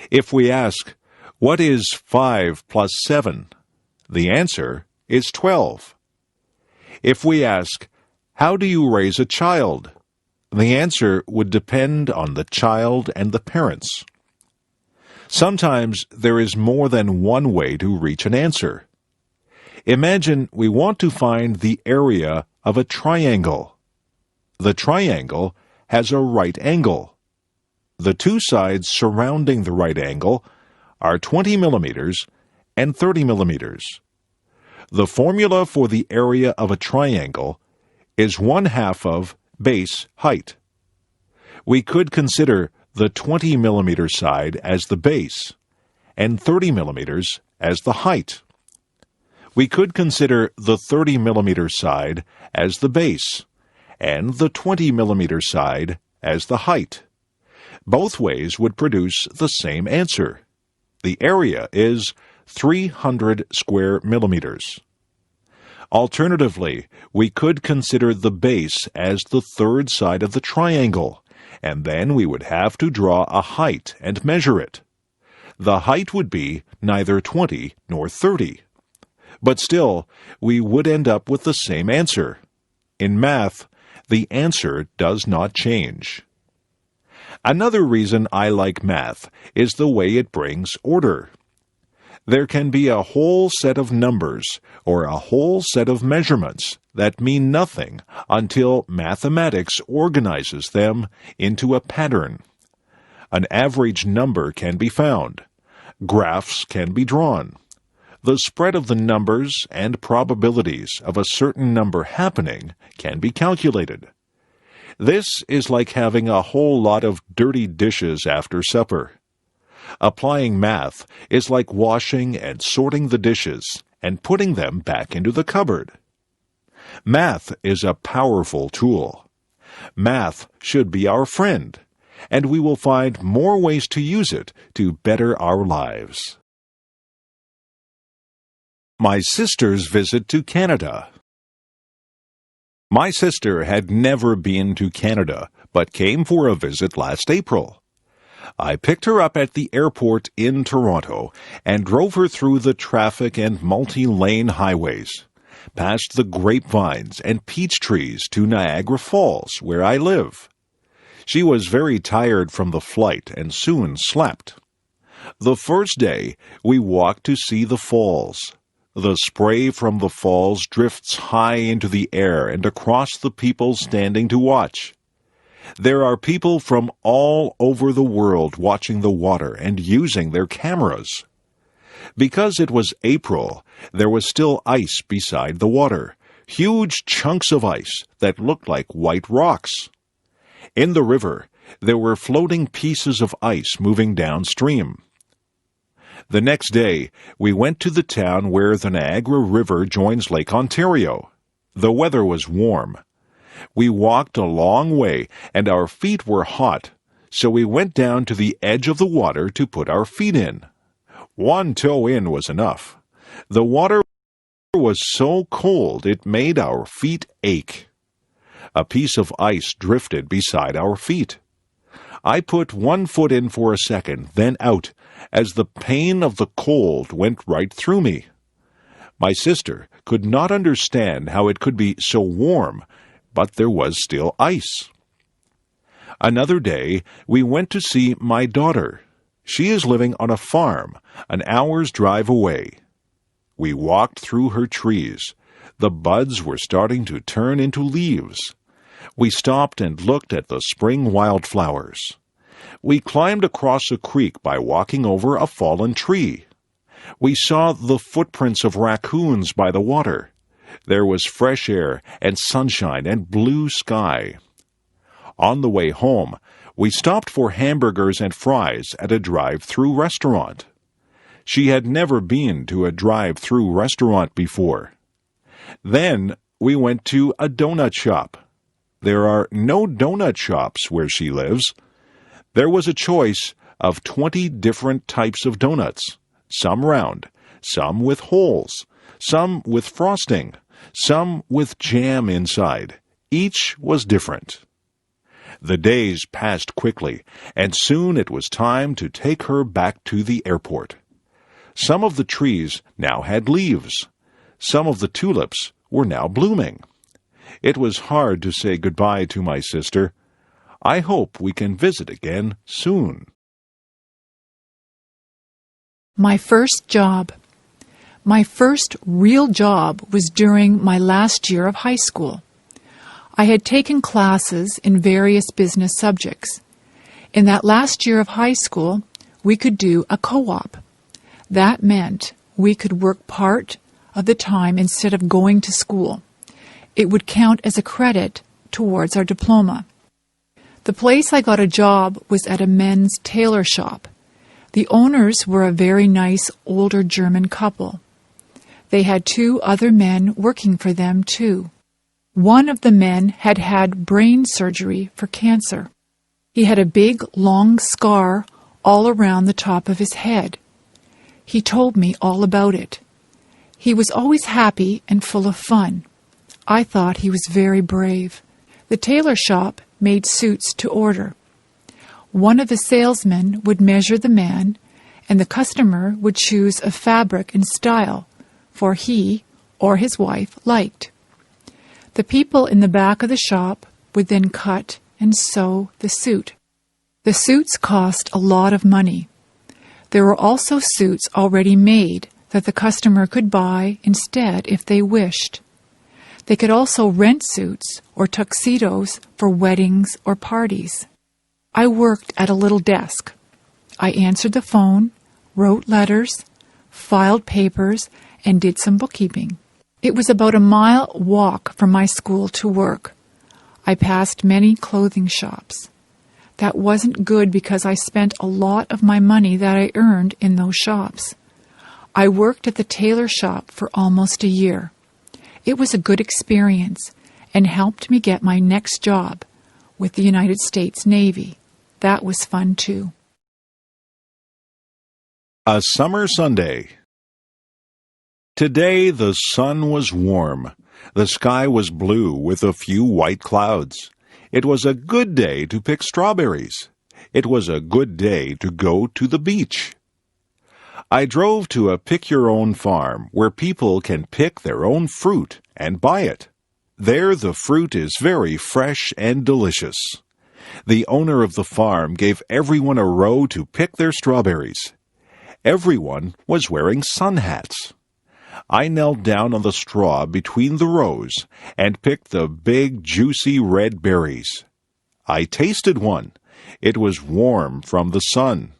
If we ask, what is 5 plus 7? The answer is 12. If we ask, how do you raise a child? The answer would depend on the child and the parents. Sometimes there is more than one way to reach an answer. Imagine we want to find the area of a triangle. The triangle has a right angle. The two sides surrounding the right angle are 20 millimeters and 30 millimeters. The formula for the area of a triangle is 1/2 of base height. We could consider the 20 millimeter side as the base and 30 millimeters as the height. We could consider the 30 millimeter side as the base and the 20 millimeter side as the height. Both ways would produce the same answer. The area is 300 square millimeters. Alternatively, we could consider the base as the third side of the triangle, and then we would have to draw a height and measure it. The height would be neither 20 nor 30. But still, we would end up with the same answer. In math, the answer does not change. Another reason I like math is the way it brings order. There can be a whole set of numbers or a whole set of measurements that mean nothing until mathematics organizes them into a pattern. An average number can be found. Graphs can be drawn. The spread of the numbers and probabilities of a certain number happening can be calculated. This is like having a whole lot of dirty dishes after supper. Applying math is like washing and sorting the dishes and putting them back into the cupboard. Math is a powerful tool. Math should be our friend, and we will find more ways to use it to better our lives. My sister's visit to Canada. My sister had never been to Canada, but came for a visit last April. I picked her up at the airport in Toronto and drove her through the traffic and multi-lane highways, past the grapevines and peach trees to Niagara Falls, where I live. She was very tired from the flight and soon slept. The first day, we walked to see the falls. The spray from the falls drifts high into the air and across the people standing to watch. There are people from all over the world watching the water and using their cameras. Because it was April, there was still ice beside the water, huge chunks of ice that looked like white rocks. In the river, there were floating pieces of ice moving downstream. The next day, we went to the town where the Niagara River joins Lake Ontario. The weather was warm. We walked a long way, and our feet were hot, so we went down to the edge of the water to put our feet in. One toe in was enough. The water was so cold it made our feet ache. A piece of ice drifted beside our feet. I put one foot in for a second, then out, as the pain of the cold went right through me. My sister could not understand how it could be so warm, but there was still ice. Another day, we went to see my daughter. She is living on a farm, an hour's drive away. We walked through her trees. The buds were starting to turn into leaves. We stopped and looked at the spring wildflowers. We climbed across a creek by walking over a fallen tree. We saw the footprints of raccoons by the water. There was fresh air and sunshine and blue sky. On the way home, we stopped for hamburgers and fries at a drive-through restaurant. She had never been to a drive-through restaurant before. Then we went to a donut shop. There are no donut shops where she lives. There was a choice of 20 different types of donuts, some round, some with holes, some with frosting, some with jam inside. Each was different. The days passed quickly, and soon it was time to take her back to the airport. Some of the trees now had leaves. Some of the tulips were now blooming. It was hard to say goodbye to my sister. I hope we can visit again soon. My first job. My first real job was during my last year of high school. I had taken classes in various business subjects. In that last year of high school, we could do a co-op. That meant we could work part of the time instead of going to school. It would count as a credit towards our diploma. The place I got a job was at a men's tailor shop. The owners were a very nice older German couple. They had 2 other men working for them, too. One of the men had had brain surgery for cancer. He had a big, long scar all around the top of his head. He told me all about it. He was always happy and full of fun. I thought he was very brave. The tailor shop made suits to order. One of the salesmen would measure the man, and the customer would choose a fabric and style for he or his wife liked. The people in the back of the shop would then cut and sew the suit. The suits cost a lot of money. There were also suits already made that the customer could buy instead if they wished. They could also rent suits or tuxedos for weddings or parties. I worked at a little desk. I answered the phone, wrote letters, filed papers, and did some bookkeeping. It was about a mile walk from my school to work. I passed many clothing shops. That wasn't good because I spent a lot of my money that I earned in those shops. I worked at the tailor shop for almost a year. It was a good experience and helped me get my next job with the United States Navy. That was fun too. A summer Sunday. Today the sun was warm. The sky was blue with a few white clouds. It was a good day to pick strawberries. It was a good day to go to the beach. I drove to a pick-your-own farm where people can pick their own fruit and buy it. There the fruit is very fresh and delicious. The owner of the farm gave everyone a row to pick their strawberries. Everyone was wearing sun hats. I knelt down on the straw between the rows and picked the big, juicy red berries. I tasted one. It was warm from the sun.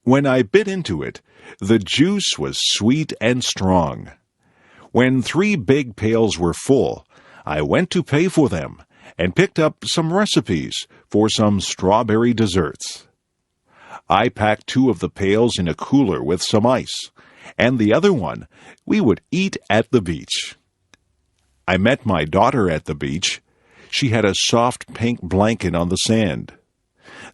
When I bit into it, the juice was sweet and strong. When 3 big pails were full, I went to pay for them and picked up some recipes for some strawberry desserts. I packed 2 of the pails in a cooler with some ice, and the other one we would eat at the beach. I met my daughter at the beach. She had a soft pink blanket on the sand.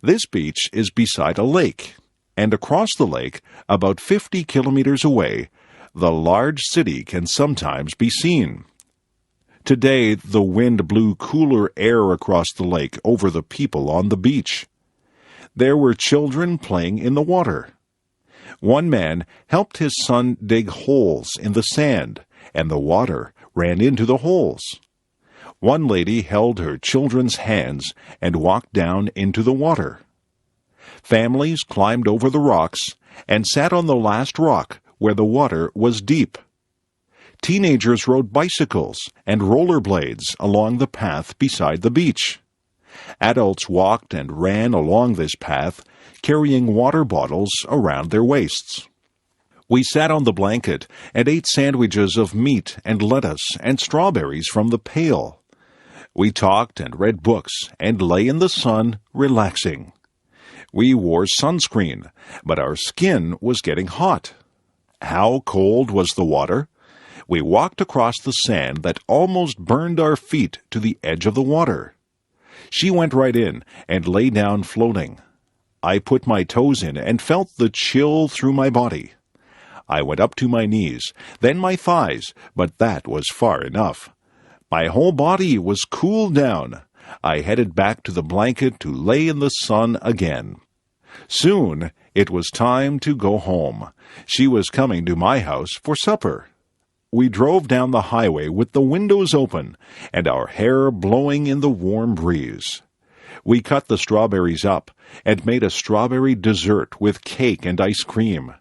This beach is beside a lake, and across the lake, about 50 kilometers away, the large city can sometimes be seen. Today, the wind blew cooler air across the lake over the people on the beach. There were children playing in the water. One man helped his son dig holes in the sand, and the water ran into the holes. One lady held her children's hands and walked down into the water. Families climbed over the rocks and sat on the last rock where the water was deep. Teenagers rode bicycles and rollerblades along the path beside the beach. Adults walked and ran along this path, carrying water bottles around their waists. We sat on the blanket and ate sandwiches of meat and lettuce and strawberries from the pail. We talked and read books and lay in the sun, relaxing. We wore sunscreen, but our skin was getting hot. How cold was the water? We walked across the sand that almost burned our feet to the edge of the water. She went right in and lay down floating. I put my toes in and felt the chill through my body. I went up to my knees, then my thighs, but that was far enough. My whole body was cooled down. I headed back to the blanket to lay in the sun again. Soon it was time to go home. She was coming to my house for supper. We drove down the highway with the windows open and our hair blowing in the warm breeze. We cut the strawberries up and made a strawberry dessert with cake and ice cream.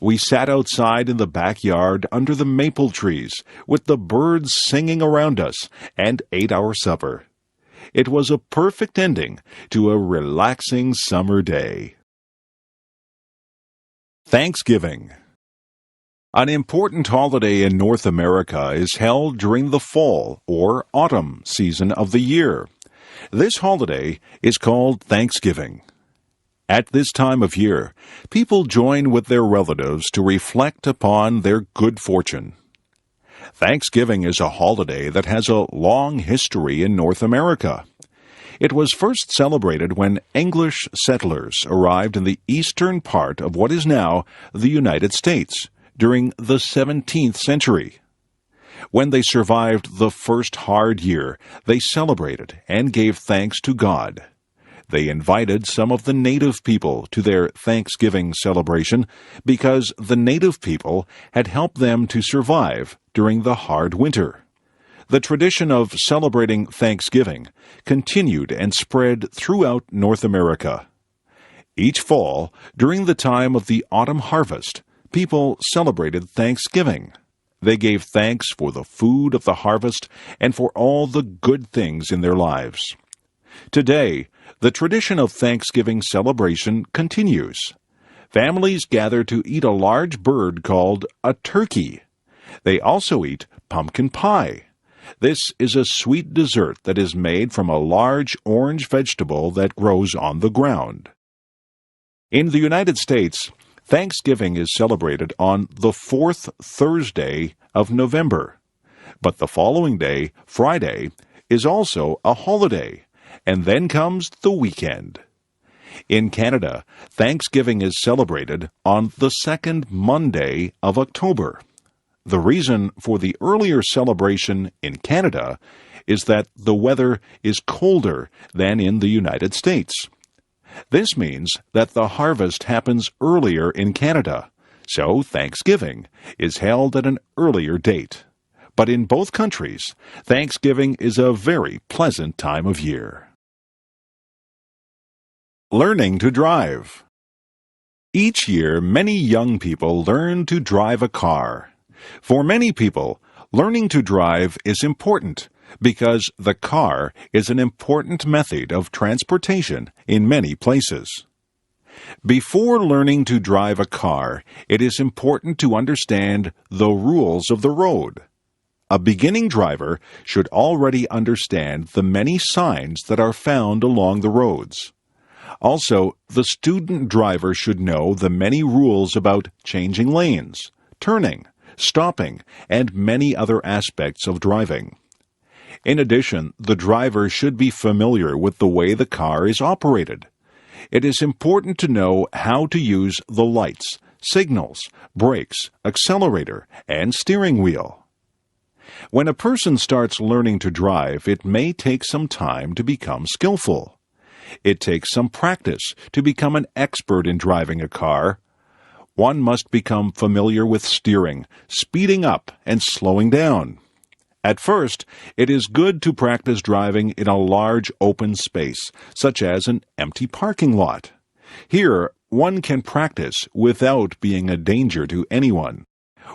We sat outside in the backyard under the maple trees with the birds singing around us and ate our supper. It was a perfect ending to a relaxing summer day. Thanksgiving. An important holiday in North America is held during the fall or autumn season of the year. This holiday is called Thanksgiving. At this time of year, people join with their relatives to reflect upon their good fortune. Thanksgiving is a holiday that has a long history in North America. It was first celebrated when English settlers arrived in the eastern part of what is now the United States during the 17th century. When they survived the first hard year, they celebrated and gave thanks to God. They invited some of the native people to their Thanksgiving celebration because the native people had helped them to survive during the hard winter. The tradition of celebrating Thanksgiving continued and spread throughout North America. Each fall, during the time of the autumn harvest, people celebrated Thanksgiving. They gave thanks for the food of the harvest and for all the good things in their lives. Today, the tradition of Thanksgiving celebration continues. Families gather to eat a large bird called a turkey. They also eat pumpkin pie. This is a sweet dessert that is made from a large orange vegetable that grows on the ground. In the United States, Thanksgiving is celebrated on the 4th Thursday of November. But the following day, Friday, is also a holiday, and then comes the weekend. In Canada, Thanksgiving is celebrated on the second Monday of October. The reason for the earlier celebration in Canada is that the weather is colder than in the United States. This means that the harvest happens earlier in Canada, so Thanksgiving is held at an earlier date. But in both countries, Thanksgiving is a very pleasant time of year. Learning to drive. Each year, many young people learn to drive a car. For many people, learning to drive is important because the car is an important method of transportation in many places. Before learning to drive a car, it is important to understand the rules of the road. A beginning driver should already understand the many signs that are found along the roads. Also, the student driver should know the many rules about changing lanes, turning, stopping, and many other aspects of driving. In addition, the driver should be familiar with the way the car is operated. It is important to know how to use the lights, signals, brakes, accelerator, and steering wheel. When a person starts learning to drive, it may take some time to become skillful. It takes some practice to become an expert in driving a car. One must become familiar with steering, speeding up, and slowing down. At first, it is good to practice driving in a large open space, such as an empty parking lot. Here, one can practice without being a danger to anyone.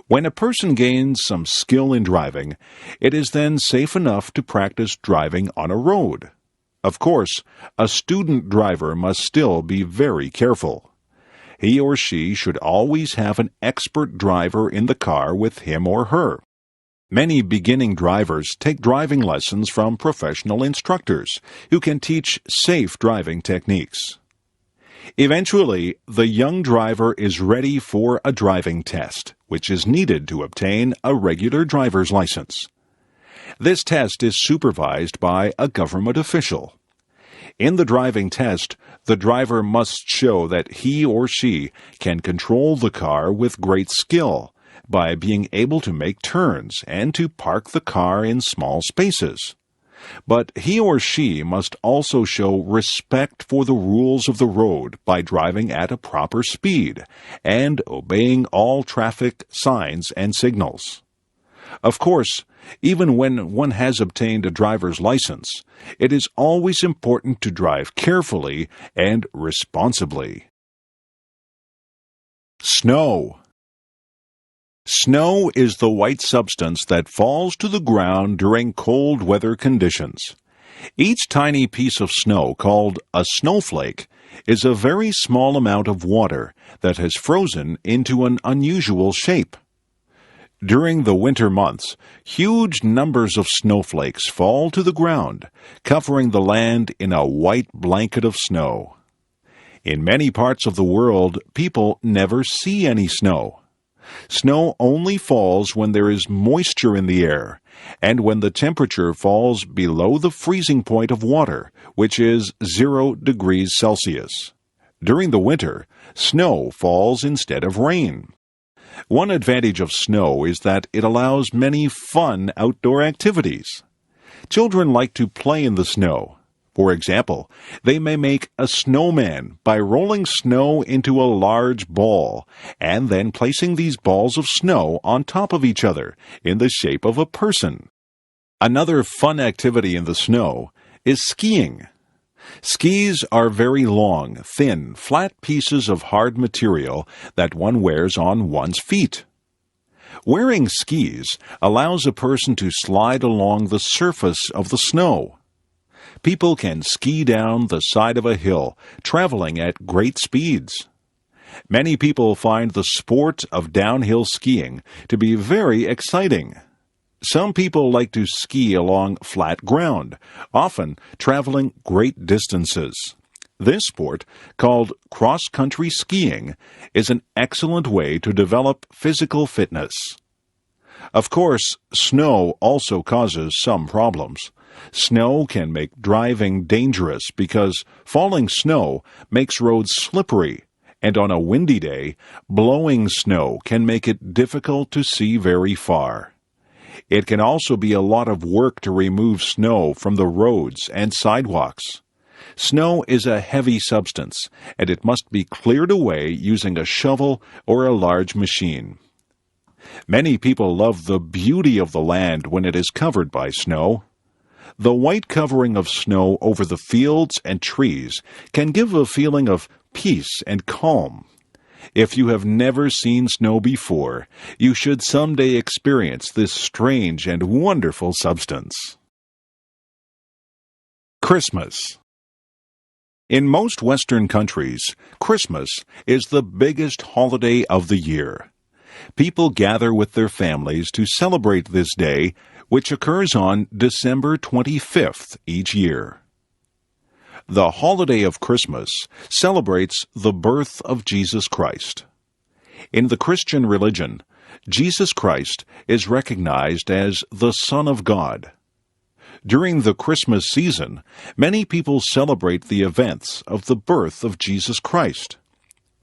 When a person gains some skill in driving, it is then safe enough to practice driving on a road. Of course, a student driver must still be very careful. He or she should always have an expert driver in the car with him or her. Many beginning drivers take driving lessons from professional instructors who can teach safe driving techniques. Eventually, the young driver is ready for a driving test, which is needed to obtain a regular driver's license. This test is supervised by a government official. In the driving test, the driver must show that he or she can control the car with great skill by being able to make turns and to park the car in small spaces. But he or she must also show respect for the rules of the road by driving at a proper speed and obeying all traffic signs and signals. Of course, even when one has obtained a driver's license, it is always important to drive carefully and responsibly. Snow. Snow is the white substance that falls to the ground during cold weather conditions. Each tiny piece of snow, called a snowflake, is a very small amount of water that has frozen into an unusual shape. During the winter months, huge numbers of snowflakes fall to the ground, covering the land in a white blanket of snow. In many parts of the world, people never see any snow. Snow only falls when there is moisture in the air, and when the temperature falls below the freezing point of water, which is 0 degrees Celsius. During the winter, snow falls instead of rain. One advantage of snow is that it allows many fun outdoor activities. Children like to play in the snow. For example, they may make a snowman by rolling snow into a large ball and then placing these balls of snow on top of each other in the shape of a person. Another fun activity in the snow is skiing. Skis are very long, thin, flat pieces of hard material that one wears on one's feet. Wearing skis allows a person to slide along the surface of the snow. People can ski down the side of a hill, traveling at great speeds. Many people find the sport of downhill skiing to be very exciting. Some people like to ski along flat ground, often traveling great distances. This sport, called cross-country skiing, is an excellent way to develop physical fitness. Of course, snow also causes some problems. Snow can make driving dangerous because falling snow makes roads slippery, And on a windy day, blowing snow can make it difficult to see very far. It can also be a lot of work to remove snow from the roads and sidewalks. Snow is a heavy substance, and it must be cleared away using a shovel or a large machine. Many people love the beauty of the land when it is covered by snow. The white covering of snow over the fields and trees can give a feeling of peace and calm. If you have never seen snow before, you should someday experience this strange and wonderful substance. Christmas. In most Western countries, Christmas is the biggest holiday of the year. People gather with their families to celebrate this day, which occurs on December 25th each year. The holiday of Christmas celebrates the birth of Jesus Christ. In the Christian religion, Jesus Christ is recognized as the Son of God. During the Christmas season, many people celebrate the events of the birth of Jesus Christ.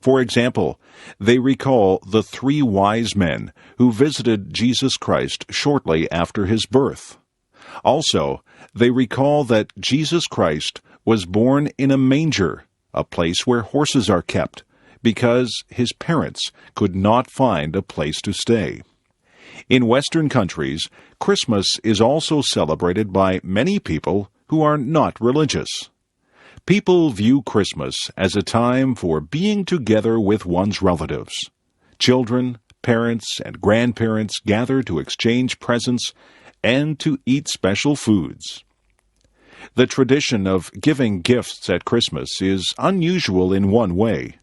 For example, they recall the 3 wise men who visited Jesus Christ shortly after his birth. Also, they recall that Jesus Christ was born in a manger, a place where horses are kept, because his parents could not find a place to stay. In Western countries, Christmas is also celebrated by many people who are not religious. People view Christmas as a time for being together with one's relatives. Children, parents, and grandparents gather to exchange presents and to eat special foods. The tradition of giving gifts at Christmas is unusual in one way.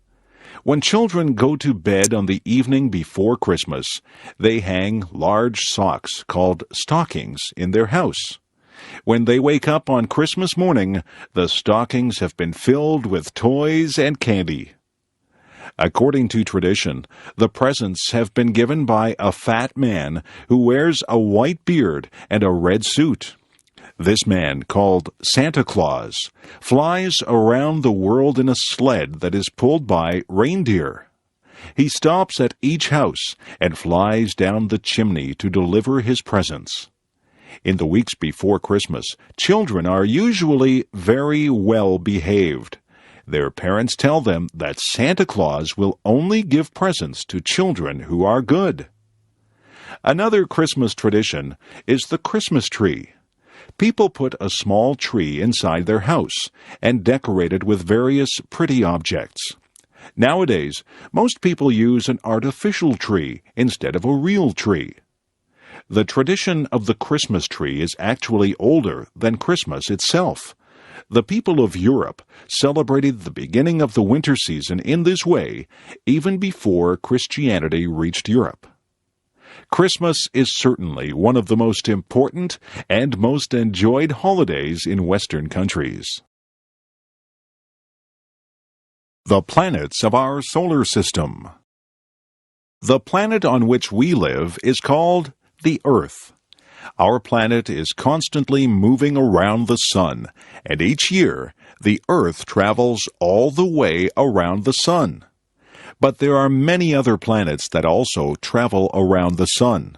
When children go to bed on the evening before Christmas, they hang large socks called stockings in their house. When they wake up on Christmas morning, the stockings have been filled with toys and candy. According to tradition, the presents have been given by a fat man who wears a white beard and a red suit. This man, called Santa Claus, flies around the world in a sled that is pulled by reindeer. He stops at each house and flies down the chimney to deliver his presents. In the weeks before Christmas, children are usually very well behaved. Their parents tell them that Santa Claus will only give presents to children who are good. Another Christmas tradition is the Christmas tree. People put a small tree inside their house and decorate it with various pretty objects. Nowadays, most people use an artificial tree instead of a real tree. The tradition of the Christmas tree is actually older than Christmas itself. The people of Europe celebrated the beginning of the winter season in this way even before Christianity reached Europe. Christmas is certainly one of the most important and most enjoyed holidays in Western countries. The planets of our solar system. The planet on which we live is called the Earth. Our planet is constantly moving around the sun, and each year the Earth travels all the way around the sun. But there are many other planets that also travel around the sun.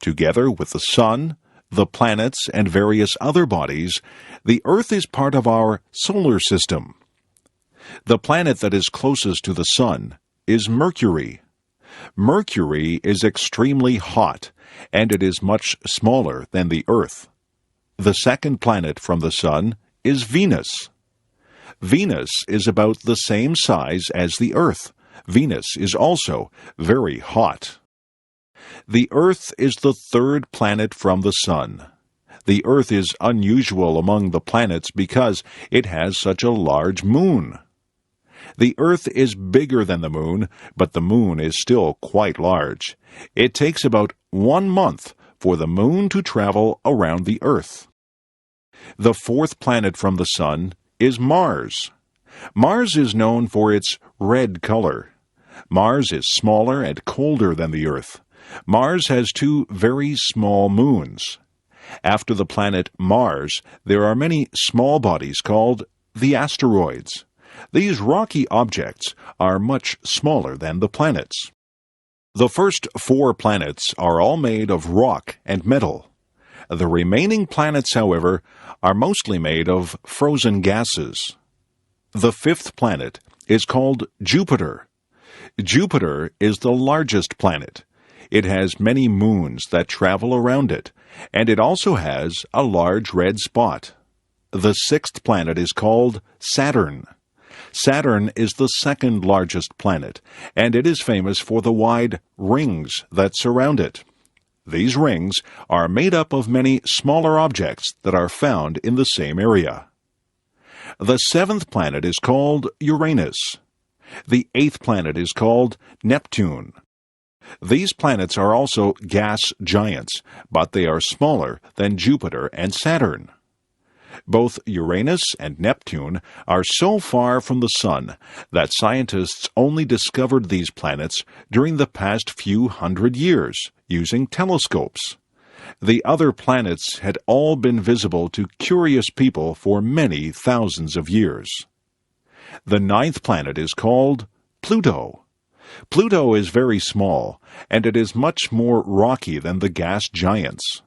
Together with the sun, the planets, and various other bodies, the Earth is part of our solar system. The planet that is closest to the sun is Mercury. Mercury is extremely hot, and it is much smaller than the Earth. The second planet from the sun is Venus. Venus is about the same size as the Earth. Venus is also very hot. The Earth is the third planet from the sun. The Earth is unusual among the planets because it has such a large moon. The Earth is bigger than the moon, but the moon is still quite large. It takes about 1 month for the moon to travel around the Earth. The fourth planet from the sun is Mars. Mars is known for its red color. Mars is smaller and colder than the Earth. Mars has 2 very small moons. After the planet Mars, there are many small bodies called the asteroids. These rocky objects are much smaller than the planets. The first 4 planets are all made of rock and metal. The remaining planets, however, are mostly made of frozen gases. The 5th planet is called Jupiter. Jupiter is the largest planet. It has many moons that travel around it, and it also has a large red spot. The 6th planet is called Saturn. Saturn is the 2nd largest planet, and it is famous for the wide rings that surround it. These rings are made up of many smaller objects that are found in the same area. The 7th planet is called Uranus. The 8th planet is called Neptune. These planets are also gas giants, but they are smaller than Jupiter and Saturn. Both Uranus and Neptune are so far from the Sun that scientists only discovered these planets during the past few hundred years using telescopes. The other planets had all been visible to curious people for many thousands of years. The 9th planet is called Pluto. Pluto is very small, and it is much more rocky than the gas giants.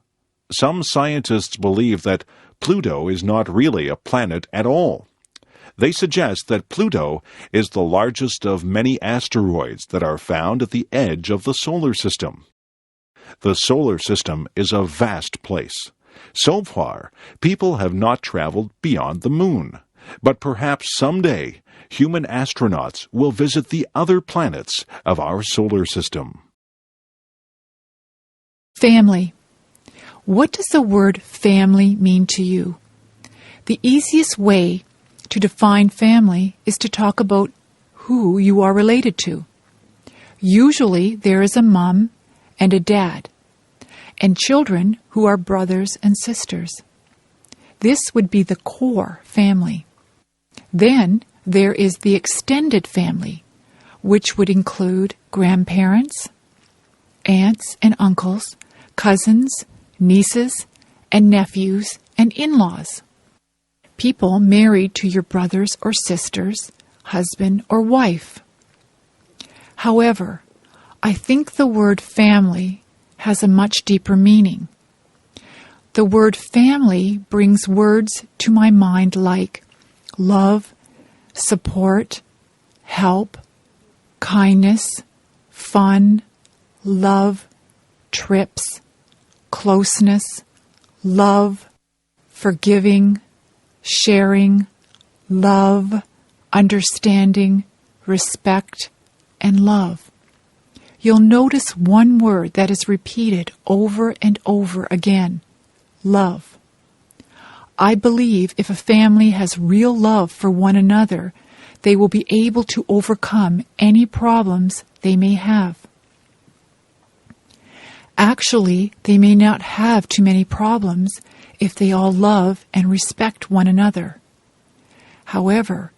Some scientists believe that Pluto is not really a planet at all. They suggest that Pluto is the largest of many asteroids that are found at the edge of the solar system. The solar system is a vast place. So far, people have not traveled beyond the moon, but perhaps someday human astronauts will visit the other planets of our solar system. Family. What does the word family mean to you? The easiest way to define family is to talk about who you are related to. Usually there is a mom and a dad, and children who are brothers and sisters. This would be the core family. Then there is the extended family, which would include grandparents, aunts and uncles, cousins, nieces and nephews, and in-laws. People married to your brothers or sisters, husband or wife. However, I think the word family has a much deeper meaning. The word family brings words to my mind like love, support, help, kindness, fun, love, trips, closeness, love, forgiving, sharing, love, understanding, respect, and love. You'll notice one word that is repeated over and over again: love. I believe if a family has real love for one another, they will be able to overcome any problems they may have. Actually, they may not have too many problems if they all love and respect one another. However,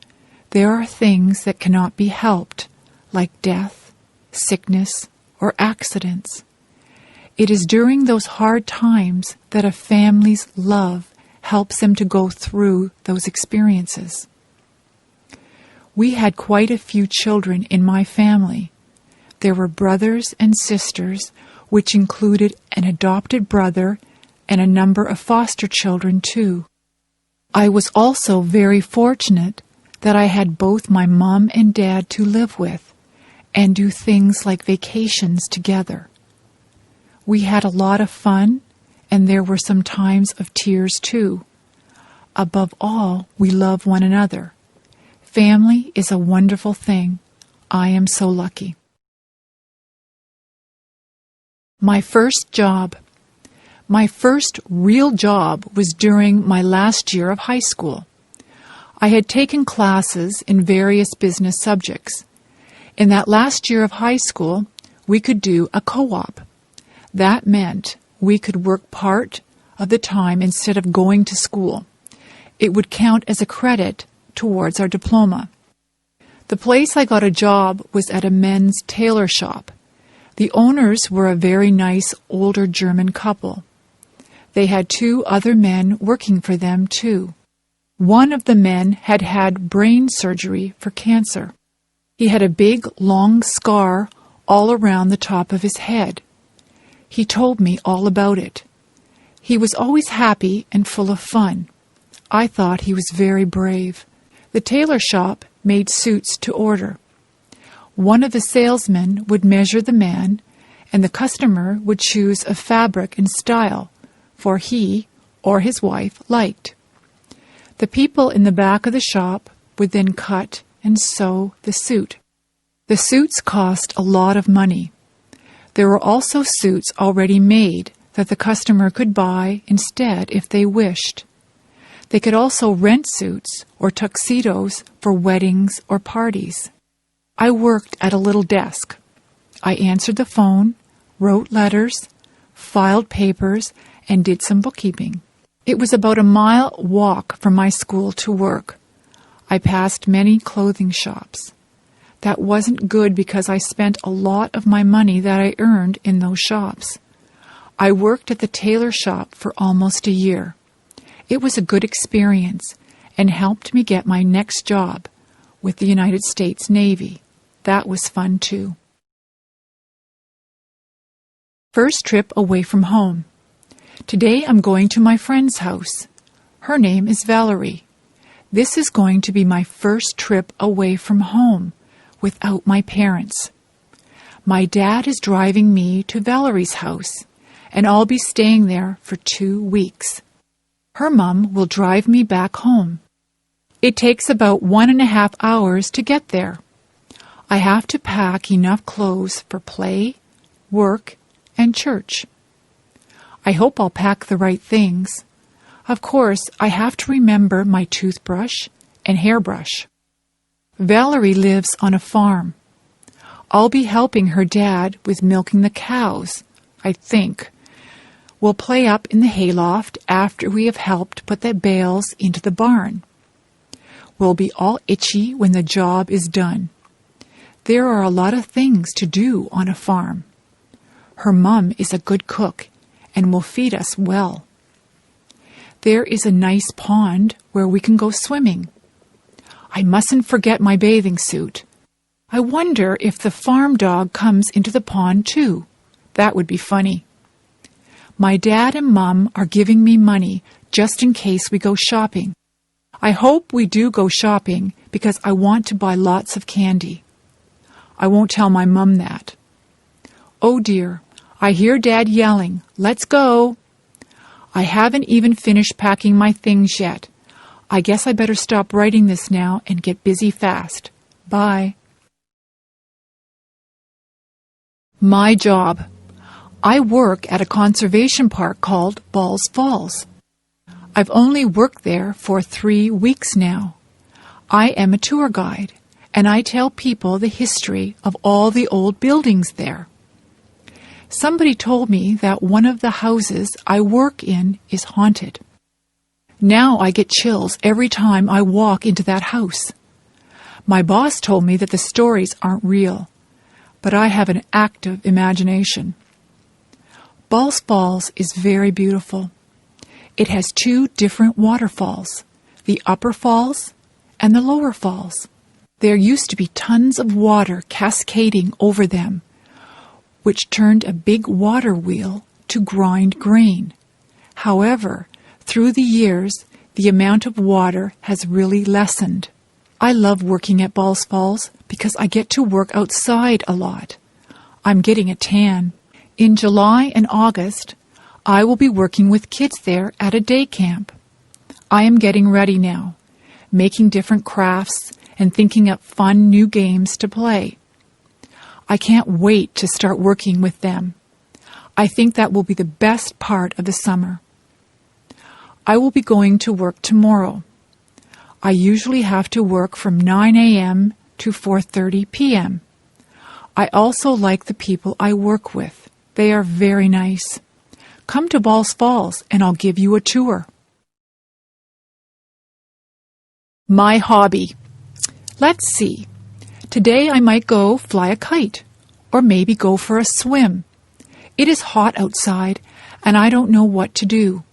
there are things that cannot be helped, like death, sickness, or accidents. It is during those hard times that a family's love helps them to go through those experiences. We had quite a few children in my family. There were brothers and sisters, which included an adopted brother and a number of foster children too. I was also very fortunate that I had both my mom and dad to live with and do things like vacations together. We had a lot of fun, and there were some times of tears too. Above all, we love one another. Family is a wonderful thing. I am so lucky. My first job. My first real job was during my last year of high school. I had taken classes in various business subjects. In that last year of high school, we could do a co-op. That meant we could work part of the time instead of going to school. It would count as a credit towards our diploma. The place I got a job was at a men's tailor shop. The owners were a very nice older German couple. They had 2 other men working for them too. One of the men had had brain surgery for cancer. He had a big, long scar all around the top of his head. He told me all about it. He was always happy and full of fun. I thought he was very brave. The tailor shop made suits to order. One of the salesmen would measure the man, and the customer would choose a fabric and style, for he or his wife liked. The people in the back of the shop would then cut and sew the suit. The suits cost a lot of money. There were also suits already made that the customer could buy instead if they wished. They could also rent suits or tuxedos for weddings or parties. I worked at a little desk. I answered the phone, wrote letters, filed papers, and did some bookkeeping. It was about a mile walk from my school to work. I passed many clothing shops. That wasn't good because I spent a lot of my money that I earned in those shops. I worked at the tailor shop for almost a year. It was a good experience and helped me get my next job with the United States Navy. That was fun too. First trip away from home. Today I'm going to my friend's house. Her name is Valerie. This is going to be my first trip away from home without my parents. My dad is driving me to Valerie's house, and I'll be staying there for 2 weeks. Her mom will drive me back home. It takes about 1.5 hours to get there. I have to pack enough clothes for play, work, and church. I hope I'll pack the right things. Of course, I have to remember my toothbrush and hairbrush. Valerie lives on a farm. I'll be helping her dad with milking the cows, I think. We'll play up in the hayloft after we have helped put the bales into the barn. We'll be all itchy when the job is done. There are a lot of things to do on a farm. Her mom is a good cook and will feed us well. There is a nice pond where we can go swimming. I mustn't forget my bathing suit. I wonder if the farm dog comes into the pond too. That would be funny. My dad and Mom are giving me money just in case we go shopping. I hope we do go shopping because I want to buy lots of candy. I won't tell my Mom that. Oh dear, I hear Dad yelling, "Let's go!" I haven't even finished packing my things yet. I guess I better stop writing this now and get busy fast. Bye. My job. I work at a conservation park called Balls Falls. I've only worked there for 3 weeks now. I am a tour guide, and I tell people the history of all the old buildings there. Somebody told me that one of the houses I work in is haunted. Now I get chills every time I walk into that house. My boss told me that the stories aren't real, but I have an active imagination. Balls Falls is very beautiful. It has 2 different waterfalls, the upper falls and the lower falls. There used to be tons of water cascading over them, which turned a big water wheel to grind grain. However, through the years, the amount of water has really lessened. I love working at Balls Falls because I get to work outside a lot. I'm getting a tan. In July and August, I will be working with kids there at a day camp. I am getting ready now, making different crafts and thinking up fun new games to play. I can't wait to start working with them. I think that will be the best part of the summer. I will be going to work tomorrow. I usually have to work from 9 a.m. to 4:30 p.m. I also like the people I work with. They are very nice. Come to Balls Falls and I'll give you a tour. My hobby. Let's see. Today I might go fly a kite, or maybe go for a swim. It is hot outside, and I don't know what to do.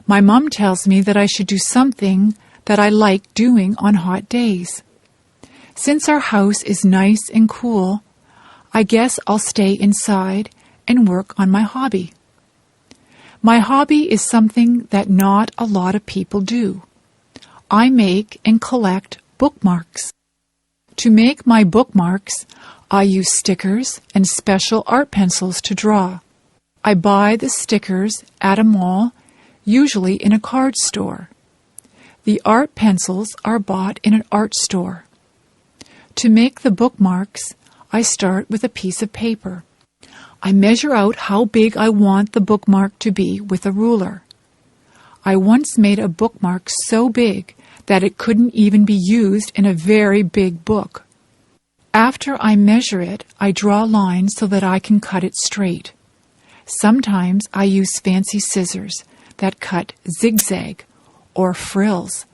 My mom tells me that I should do something that I like doing on hot days. Since our house is nice and cool, I guess I'll stay inside and work on my hobby. My hobby is something that not a lot of people do. I make and collect bookmarks. To make my bookmarks, I use stickers and special art pencils to draw. I buy the stickers at a mall, usually in a card store. The art pencils are bought in an art store. To make the bookmarks, I start with a piece of paper. I measure out how big I want the bookmark to be with a ruler. I once made a bookmark so big that it couldn't even be used in a very big book. After I measure it, I draw lines so that I can cut it straight. Sometimes I use fancy scissors that cut zigzag or frills.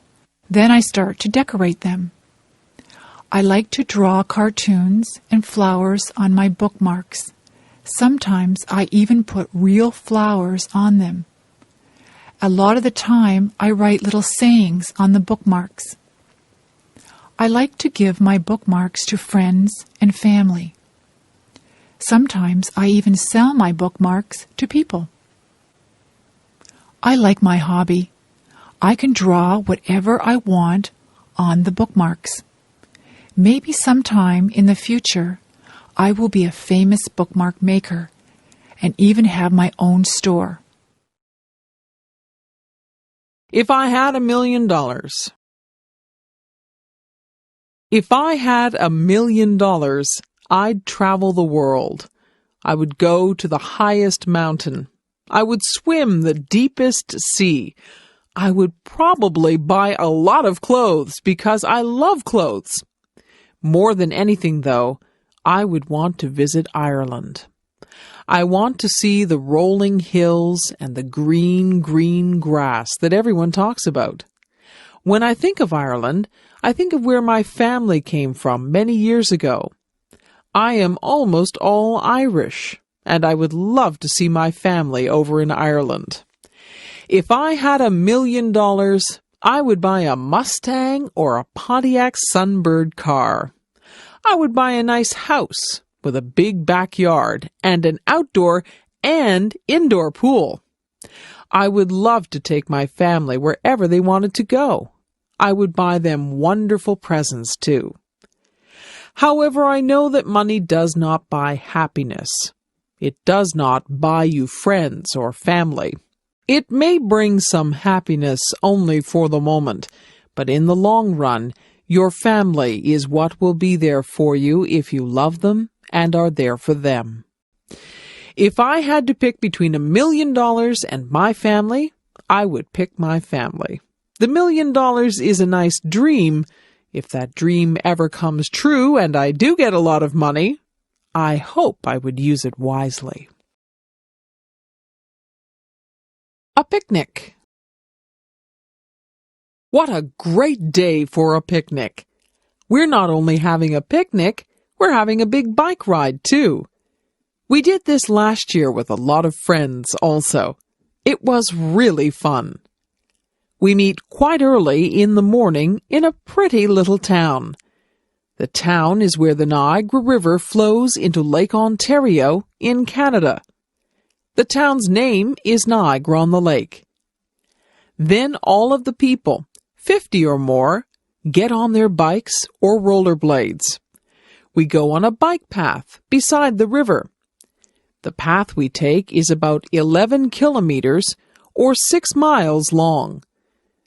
Then I start to decorate them. I like to draw cartoons and flowers on my bookmarks. Sometimes I even put real flowers on them. A lot of the time, I write little sayings on the bookmarks. I like to give my bookmarks to friends and family. Sometimes I even sell my bookmarks to people. I like my hobby. I can draw whatever I want on the bookmarks. Maybe sometime in the future, I will be a famous bookmark maker and even have my own store. If I had $1 million. If I had $1 million, I'd travel the world. I would go to the highest mountain. I would swim the deepest sea. I would probably buy a lot of clothes because I love clothes. More than anything, though, I would want to visit Ireland. I want to see the rolling hills and the green, green grass that everyone talks about. When I think of Ireland, I think of where my family came from many years ago. I am almost all Irish, and I would love to see my family over in Ireland. If I had $1 million, I would buy a Mustang or a Pontiac Sunbird car. I would buy a nice house with a big backyard and an outdoor and indoor pool. I would love to take my family wherever they wanted to go. I would buy them wonderful presents, too. However, I know that money does not buy happiness. It does not buy you friends or family. It may bring some happiness only for the moment, but in the long run, your family is what will be there for you if you love them and are there for them. If I had to pick between $1 million and my family, I would pick my family. The $1 million is a nice dream. If that dream ever comes true and I do get a lot of money, I hope I would use it wisely. A picnic. What a great day for a picnic! We're not only having a picnic, we're having a big bike ride, too. We did this last year with a lot of friends also. It was really fun. We meet quite early in the morning in a pretty little town. The town is where the Niagara River flows into Lake Ontario in Canada. The town's name is Niagara-on-the-Lake. Then all of the people, 50 or more, get on their bikes or rollerblades. We go on a bike path beside the river. The path we take is about 11 kilometers or 6 miles long.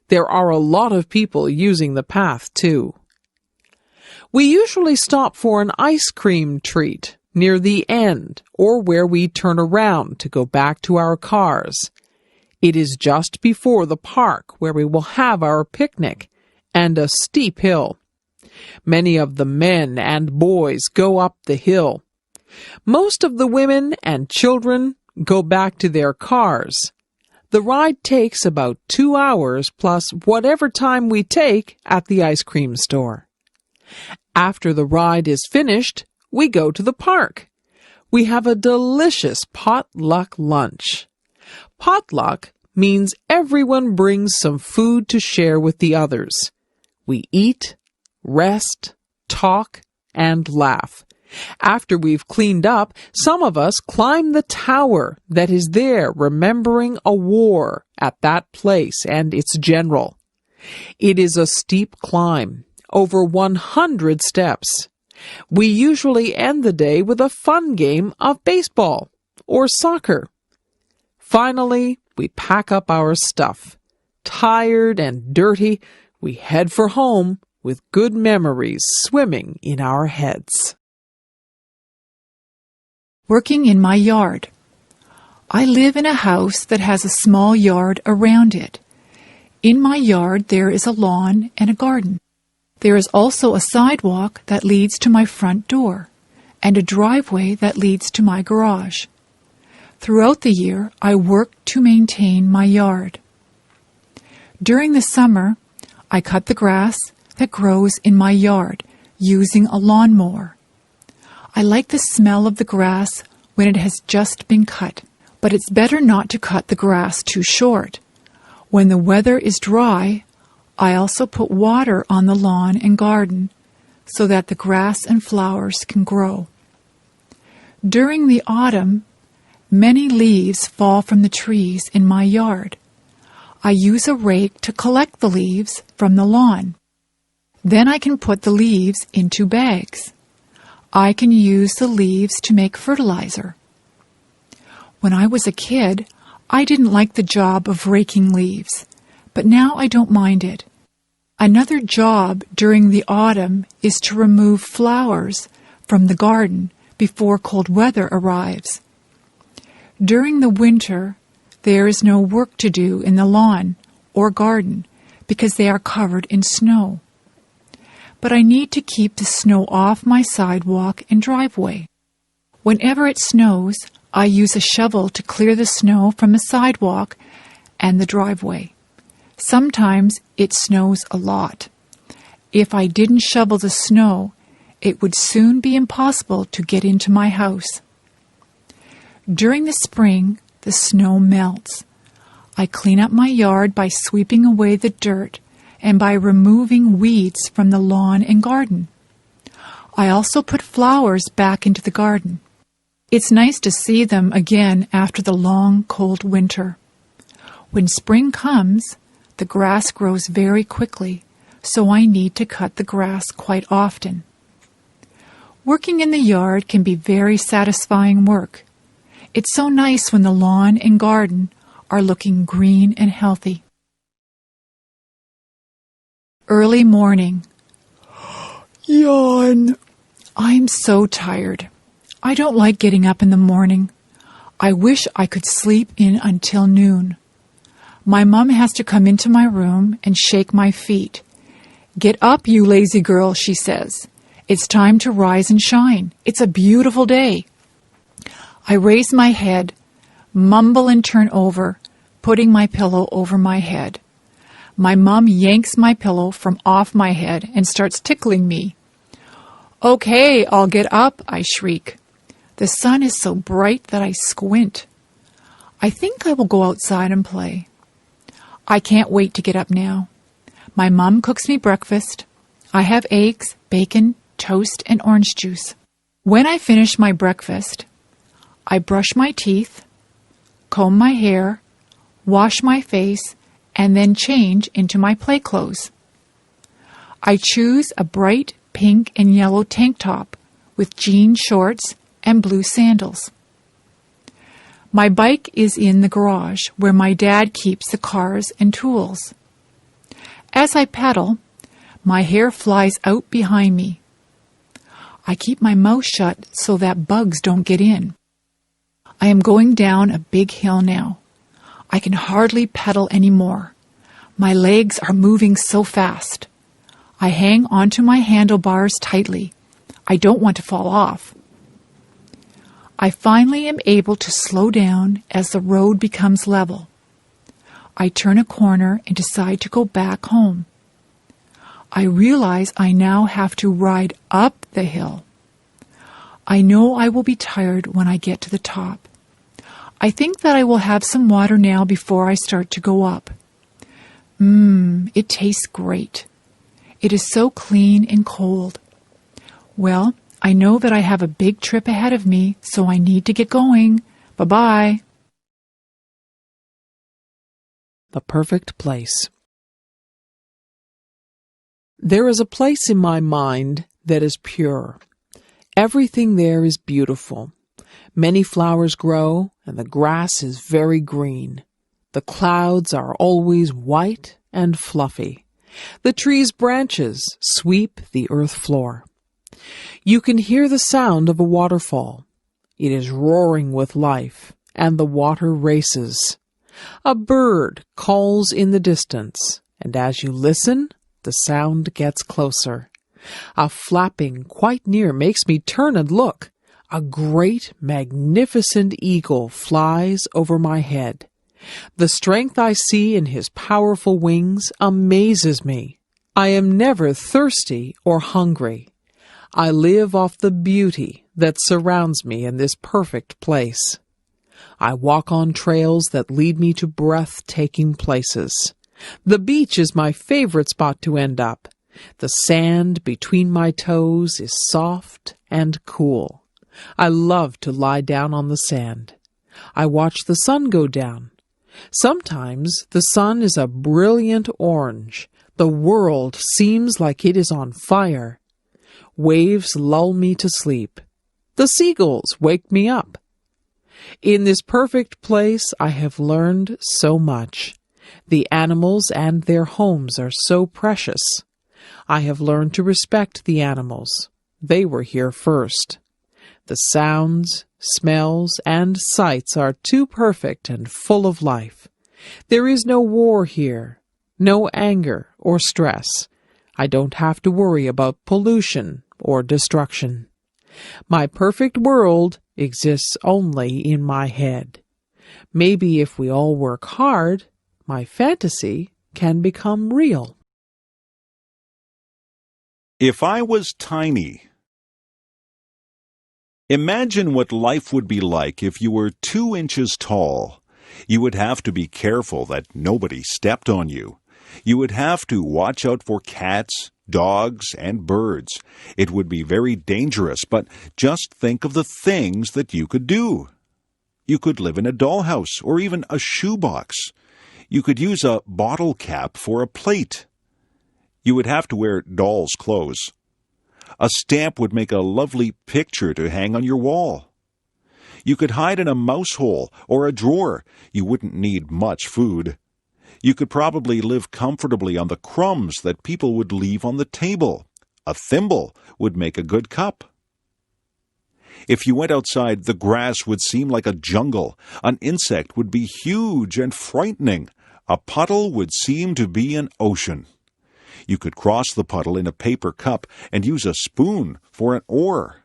There are a lot of people using the path, too. We usually stop for an ice cream treat near the end or where we turn around to go back to our cars. It is just before the park where we will have our picnic and a steep hill. Many of the men and boys go up the hill. Most of the women and children go back to their cars. The ride takes about 2 hours plus whatever time we take at the ice cream store. After the ride is finished, we go to the park. We have a delicious potluck lunch. Potluck means everyone brings some food to share with the others. We eat, rest, talk, and laugh. After we've cleaned up, some of us climb the tower that is there remembering a war at that place and its general. It is a steep climb, over 100 steps. We usually end the day with a fun game of baseball or soccer. Finally, we pack up our stuff. Tired and dirty, we head for home with good memories swimming in our heads. Working in my yard. I live in a house that has a small yard around it. In my yard there is a lawn and a garden. There is also a sidewalk that leads to my front door and a driveway that leads to my garage. Throughout the year, I work to maintain my yard. During the summer, I cut the grass that grows in my yard using a lawnmower. I like the smell of the grass when it has just been cut, but it's better not to cut the grass too short. When the weather is dry, I also put water on the lawn and garden so that the grass and flowers can grow. During the autumn, many leaves fall from the trees in my yard. I use a rake to collect the leaves from the lawn. Then I can put the leaves into bags. I can use the leaves to make fertilizer. When I was a kid, I didn't like the job of raking leaves, but now I don't mind it. Another job during the autumn is to remove flowers from the garden before cold weather arrives. During the winter, there is no work to do in the lawn or garden because they are covered in snow. But I need to keep the snow off my sidewalk and driveway. Whenever it snows, I use a shovel to clear the snow from the sidewalk and the driveway. Sometimes it snows a lot. If I didn't shovel the snow, it would soon be impossible to get into my house. During the spring, the snow melts. I clean up my yard by sweeping away the dirt and by removing weeds from the lawn and garden. I also put flowers back into the garden. It's nice to see them again after the long, cold winter. When spring comes, the grass grows very quickly, so I need to cut the grass quite often. Working in the yard can be very satisfying work. It's so nice when the lawn and garden are looking green and healthy. Early morning. Yawn. I'm so tired. I don't like getting up in the morning. I wish I could sleep in until noon. My mom has to come into my room and shake my feet. "Get up, you lazy girl," she says. "It's time to rise and shine. It's a beautiful day." I raise my head, mumble and turn over, putting my pillow over my head. My mom yanks my pillow from off my head and starts tickling me. "Okay, I'll get up," I shriek. The sun is so bright that I squint. I think I will go outside and play. I can't wait to get up now. My mom cooks me breakfast. I have eggs, bacon, toast, and orange juice. When I finish my breakfast, I brush my teeth, comb my hair, wash my face, and then change into my play clothes. I choose a bright pink and yellow tank top with jean shorts and blue sandals. My bike is in the garage where my dad keeps the cars and tools. As I pedal, my hair flies out behind me. I keep my mouth shut so that bugs don't get in. I am going down a big hill now. I can hardly pedal anymore. My legs are moving so fast. I hang onto my handlebars tightly. I don't want to fall off. I finally am able to slow down as the road becomes level. I turn a corner and decide to go back home. I realize I now have to ride up the hill. I know I will be tired when I get to the top. I think that I will have some water now before I start to go up. It tastes great. It is so clean and cold. Well, I know that I have a big trip ahead of me, so I need to get going. Bye-bye. The perfect place. There is a place in my mind that is pure. Everything there is beautiful. Many flowers grow, and the grass is very green. The clouds are always white and fluffy. The trees' branches sweep the earth floor. You can hear the sound of a waterfall. It is roaring with life, and the water races. A bird calls in the distance, and as you listen, the sound gets closer. A flapping quite near makes me turn and look. A great, magnificent eagle flies over my head. The strength I see in his powerful wings amazes me. I am never thirsty or hungry. I live off the beauty that surrounds me in this perfect place. I walk on trails that lead me to breathtaking places. The beach is my favorite spot to end up. The sand between my toes is soft and cool. I love to lie down on the sand. I watch the sun go down. Sometimes the sun is a brilliant orange. The world seems like it is on fire. Waves lull me to sleep. The seagulls wake me up. In this perfect place I have learned so much. The animals and their homes are so precious. I have learned to respect the animals. They were here first. The sounds, smells, and sights are too perfect and full of life. There is no war here, no anger or stress. I don't have to worry about pollution or destruction. My perfect world exists only in my head. Maybe if we all work hard, my fantasy can become real. If I was tiny. Imagine what life would be like if you were 2 inches tall. You would have to be careful that nobody stepped on you. You would have to watch out for cats, dogs, and birds. It would be very dangerous, but just think of the things that you could do. You could live in a dollhouse or even a shoebox. You could use a bottle cap for a plate. You would have to wear doll's clothes. A stamp would make a lovely picture to hang on your wall. You could hide in a mouse hole or a drawer. You wouldn't need much food. You could probably live comfortably on the crumbs that people would leave on the table. A thimble would make a good cup. If you went outside, the grass would seem like a jungle. An insect would be huge and frightening. A puddle would seem to be an ocean. You could cross the puddle in a paper cup and use a spoon for an oar.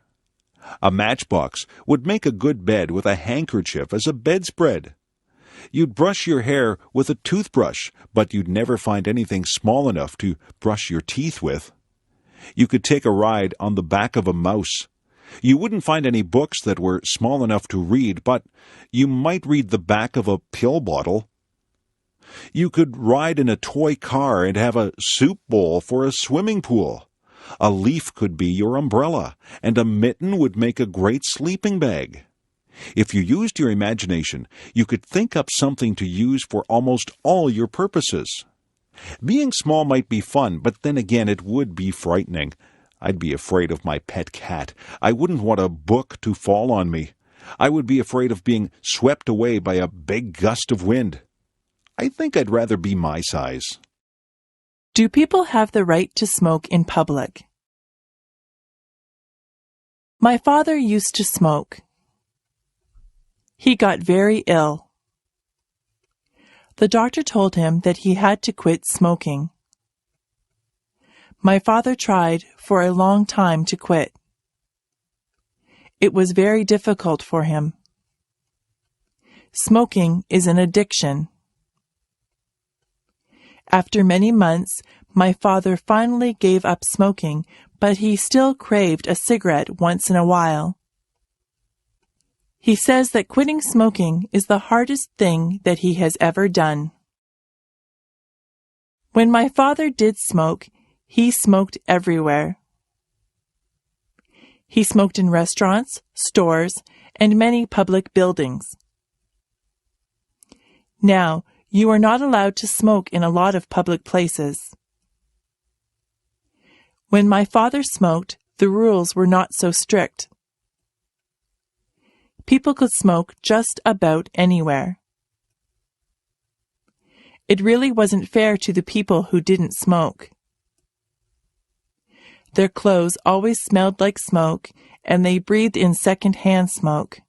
A matchbox would make a good bed with a handkerchief as a bedspread. You'd brush your hair with a toothbrush, but you'd never find anything small enough to brush your teeth with. You could take a ride on the back of a mouse. You wouldn't find any books that were small enough to read, but you might read the back of a pill bottle. You could ride in a toy car and have a soup bowl for a swimming pool. A leaf could be your umbrella, and a mitten would make a great sleeping bag. If you used your imagination, you could think up something to use for almost all your purposes. Being small might be fun, but then again it would be frightening. I'd be afraid of my pet cat. I wouldn't want a book to fall on me. I would be afraid of being swept away by a big gust of wind. I think I'd rather be my size. Do people have the right to smoke in public? My father used to smoke. He got very ill. The doctor told him that he had to quit smoking. My father tried for a long time to quit. It was very difficult for him. Smoking is an addiction. After many months, my father finally gave up smoking, but he still craved a cigarette once in a while. He says that quitting smoking is the hardest thing that he has ever done. When my father did smoke, he smoked everywhere. He smoked in restaurants, stores, and many public buildings. Now, you are not allowed to smoke in a lot of public places. When my father smoked, the rules were not so strict. People could smoke just about anywhere. It really wasn't fair to the people who didn't smoke. Their clothes always smelled like smoke, and they breathed in second-hand smoke.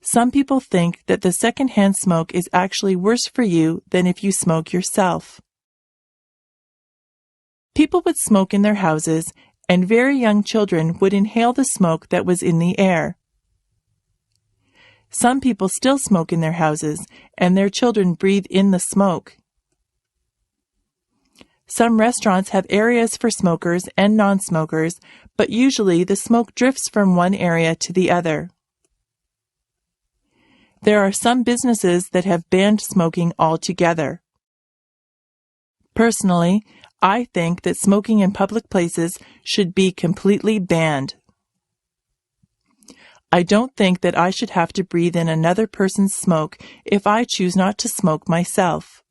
Some people think that the second-hand smoke is actually worse for you than if you smoke yourself. People would smoke in their houses, and very young children would inhale the smoke that was in the air. Some people still smoke in their houses, and their children breathe in the smoke. Some restaurants have areas for smokers and non-smokers, but usually the smoke drifts from one area to the other. There are some businesses that have banned smoking altogether. Personally, I think that smoking in public places should be completely banned. I don't think that I should have to breathe in another person's smoke if I choose not to smoke myself.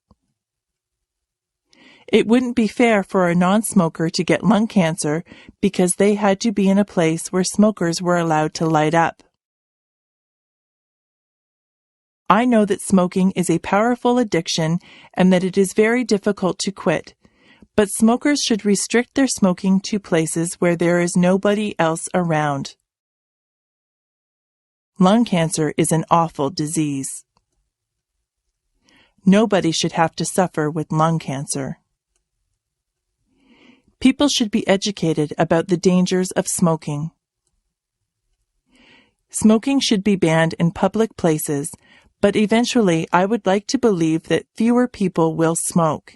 It wouldn't be fair for a non-smoker to get lung cancer because they had to be in a place where smokers were allowed to light up. I know that smoking is a powerful addiction and that it is very difficult to quit, but smokers should restrict their smoking to places where there is nobody else around. Lung cancer is an awful disease. Nobody should have to suffer with lung cancer. People should be educated about the dangers of smoking. Smoking should be banned in public places, but eventually I would like to believe that fewer people will smoke.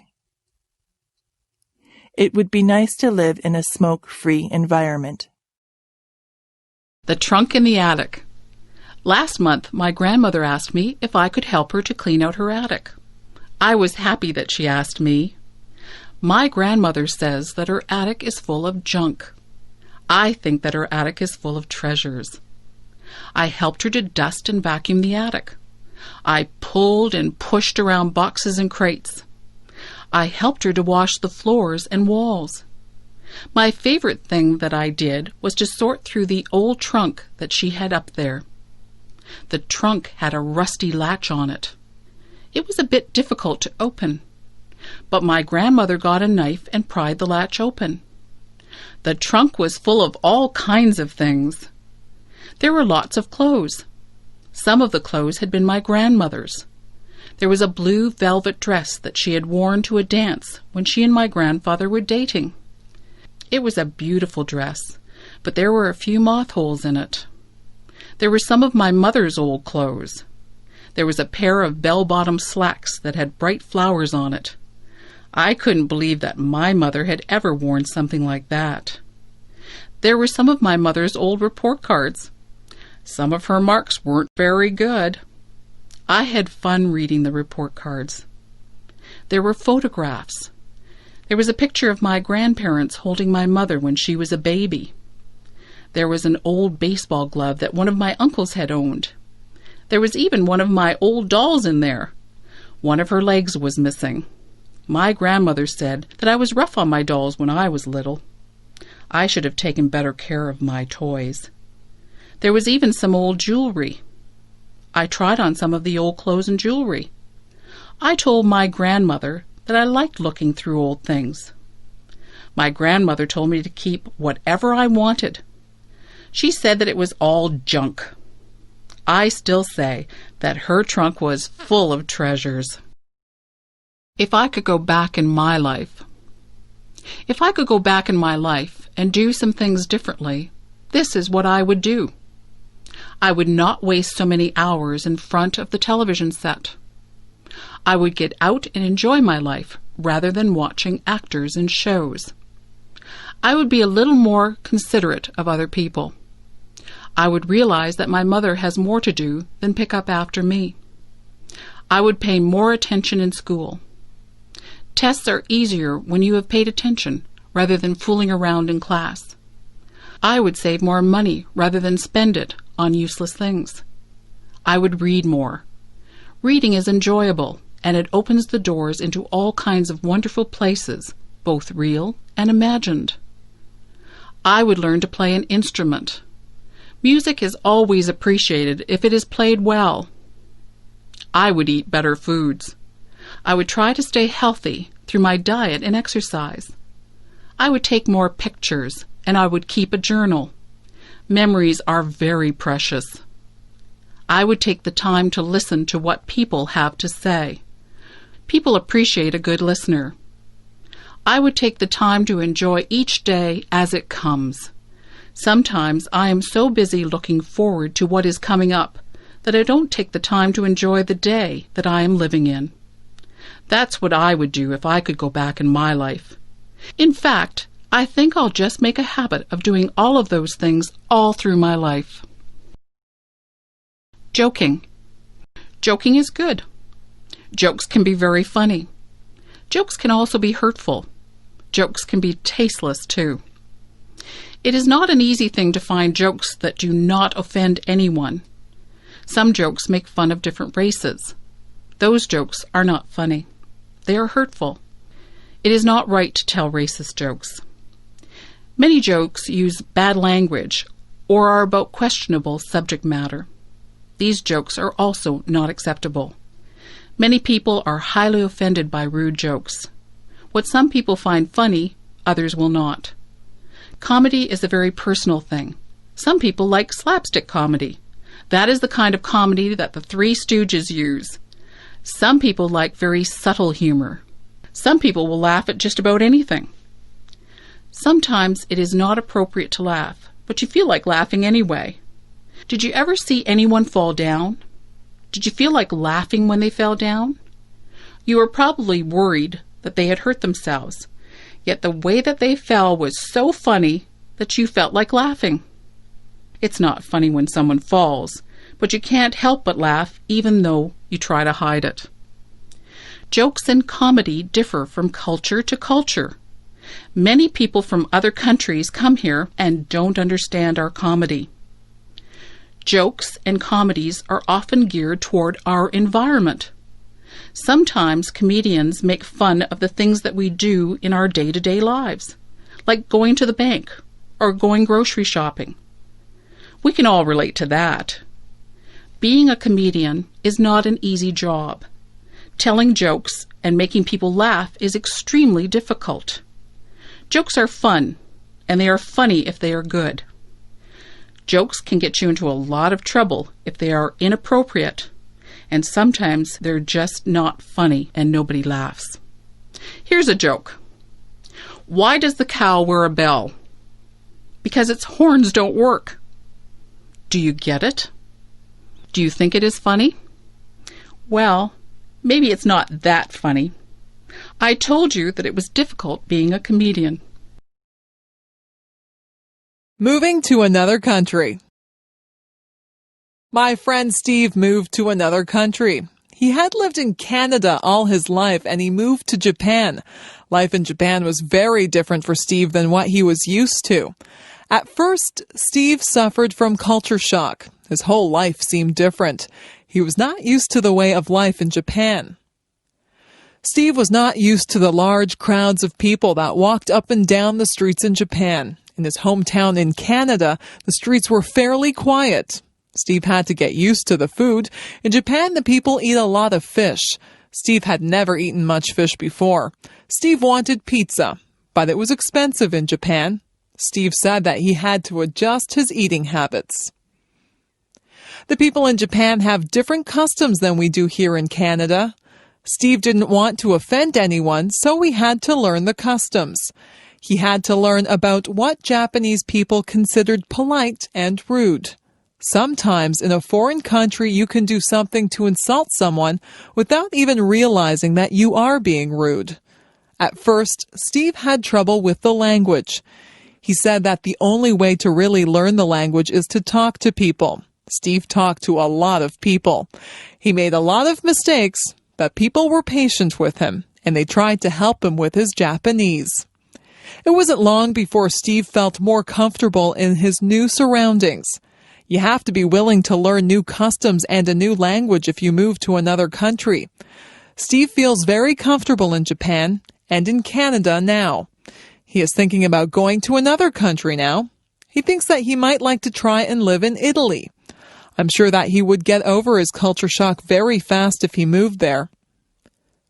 It would be nice to live in a smoke-free environment. The trunk in the attic. Last month, my grandmother asked me if I could help her to clean out her attic. I was happy that she asked me. My grandmother says that her attic is full of junk. I think that her attic is full of treasures. I helped her to dust and vacuum the attic. I pulled and pushed around boxes and crates. I helped her to wash the floors and walls. My favorite thing that I did was to sort through the old trunk that she had up there. The trunk had a rusty latch on it. It was a bit difficult to open, but my grandmother got a knife and pried the latch open. The trunk was full of all kinds of things. There were lots of clothes. Some of the clothes had been my grandmother's. There was a blue velvet dress that she had worn to a dance when she and my grandfather were dating. It was a beautiful dress, but there were a few moth holes in it. There were some of my mother's old clothes. There was a pair of bell-bottom slacks that had bright flowers on it. I couldn't believe that my mother had ever worn something like that. There were some of my mother's old report cards. Some of her marks weren't very good. I had fun reading the report cards. There were photographs. There was a picture of my grandparents holding my mother when she was a baby. There was an old baseball glove that one of my uncles had owned. There was even one of my old dolls in there. One of her legs was missing. My grandmother said that I was rough on my dolls when I was little. I should have taken better care of my toys. There was even some old jewelry. I tried on some of the old clothes and jewelry. I told my grandmother that I liked looking through old things. My grandmother told me to keep whatever I wanted. She said that it was all junk. I still say that her trunk was full of treasures. If I could go back in my life and do some things differently, this is what I would do. I would not waste so many hours in front of the television set. I would get out and enjoy my life rather than watching actors in shows. I would be a little more considerate of other people. I would realize that my mother has more to do than pick up after me. I would pay more attention in school. Tests are easier when you have paid attention rather than fooling around in class. I would save more money rather than spend it on useless things. I would read more. Reading is enjoyable, and it opens the doors into all kinds of wonderful places, both real and imagined. I would learn to play an instrument. Music is always appreciated if it is played well. I would eat better foods. I would try to stay healthy through my diet and exercise. I would take more pictures, and I would keep a journal. Memories are very precious. I would take the time to listen to what people have to say. People appreciate a good listener. I would take the time to enjoy each day as it comes. Sometimes I am so busy looking forward to what is coming up that I don't take the time to enjoy the day that I am living in. That's what I would do if I could go back in my life. In fact, I think I'll just make a habit of doing all of those things all through my life. Joking. Joking is good. Jokes can be very funny. Jokes can also be hurtful. Jokes can be tasteless too. It is not an easy thing to find jokes that do not offend anyone. Some jokes make fun of different races. Those jokes are not funny. They are hurtful. It is not right to tell racist jokes. Many jokes use bad language or are about questionable subject matter. These jokes are also not acceptable. Many people are highly offended by rude jokes. What some people find funny, others will not. Comedy is a very personal thing. Some people like slapstick comedy. That is the kind of comedy that the Three Stooges use. Some people like very subtle humor. Some people will laugh at just about anything. Sometimes it is not appropriate to laugh, but you feel like laughing anyway. Did you ever see anyone fall down? Did you feel like laughing when they fell down? You were probably worried that they had hurt themselves, yet the way that they fell was so funny that you felt like laughing. It's not funny when someone falls, but you can't help but laugh even though you try to hide it. Jokes and comedy differ from culture to culture. Many people from other countries come here and don't understand our comedy. Jokes and comedies are often geared toward our environment. Sometimes comedians make fun of the things that we do in our day-to-day lives, like going to the bank or going grocery shopping. We can all relate to that. Being a comedian is not an easy job. Telling jokes and making people laugh is extremely difficult. Jokes are fun, and they are funny if they are good. Jokes can get you into a lot of trouble if they are inappropriate, and sometimes they're just not funny and nobody laughs. Here's a joke. Why does the cow wear a bell? Because its horns don't work. Do you get it? Do you think it is funny? Well, maybe it's not that funny. I told you that it was difficult being a comedian. Moving to another country. My friend Steve moved to another country. He had lived in Canada all his life and he moved to Japan. Life in Japan was very different for Steve than what he was used to. At first, Steve suffered from culture shock. His whole life seemed different. He was not used to the way of life in Japan. Steve was not used to the large crowds of people that walked up and down the streets in Japan. In his hometown in Canada, the streets were fairly quiet. Steve had to get used to the food. In Japan, the people eat a lot of fish. Steve had never eaten much fish before. Steve wanted pizza, but it was expensive in Japan. Steve said that he had to adjust his eating habits. The people in Japan have different customs than we do here in Canada. Steve didn't want to offend anyone, so he had to learn the customs. He had to learn about what Japanese people considered polite and rude. Sometimes in a foreign country you can do something to insult someone without even realizing that you are being rude. At first, Steve had trouble with the language. He said that the only way to really learn the language is to talk to people. Steve talked to a lot of people. He made a lot of mistakes, but people were patient with him, and they tried to help him with his Japanese. It wasn't long before Steve felt more comfortable in his new surroundings. You have to be willing to learn new customs and a new language if you move to another country. Steve feels very comfortable in Japan and in Canada now. He is thinking about going to another country now. He thinks that he might like to try and live in Italy. I'm sure that he would get over his culture shock very fast if he moved there.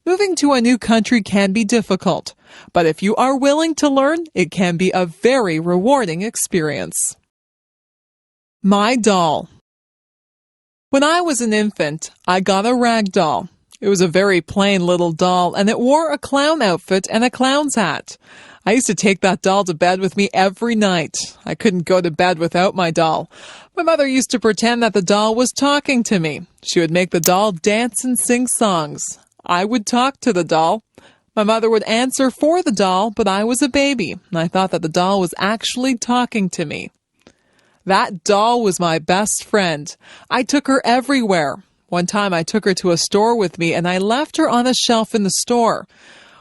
Moving to a new country can be difficult, but if you are willing to learn, it can be a very rewarding experience. My doll. When I was an infant, I got a rag doll. It was a very plain little doll, and it wore a clown outfit and a clown's hat. I used to take that doll to bed with me every night. I couldn't go to bed without my doll. My mother used to pretend that the doll was talking to me. She would make the doll dance and sing songs. I would talk to the doll. My mother would answer for the doll, but I was a baby, and I thought that the doll was actually talking to me. That doll was my best friend. I took her everywhere. One time I took her to a store with me, and I left her on a shelf in the store.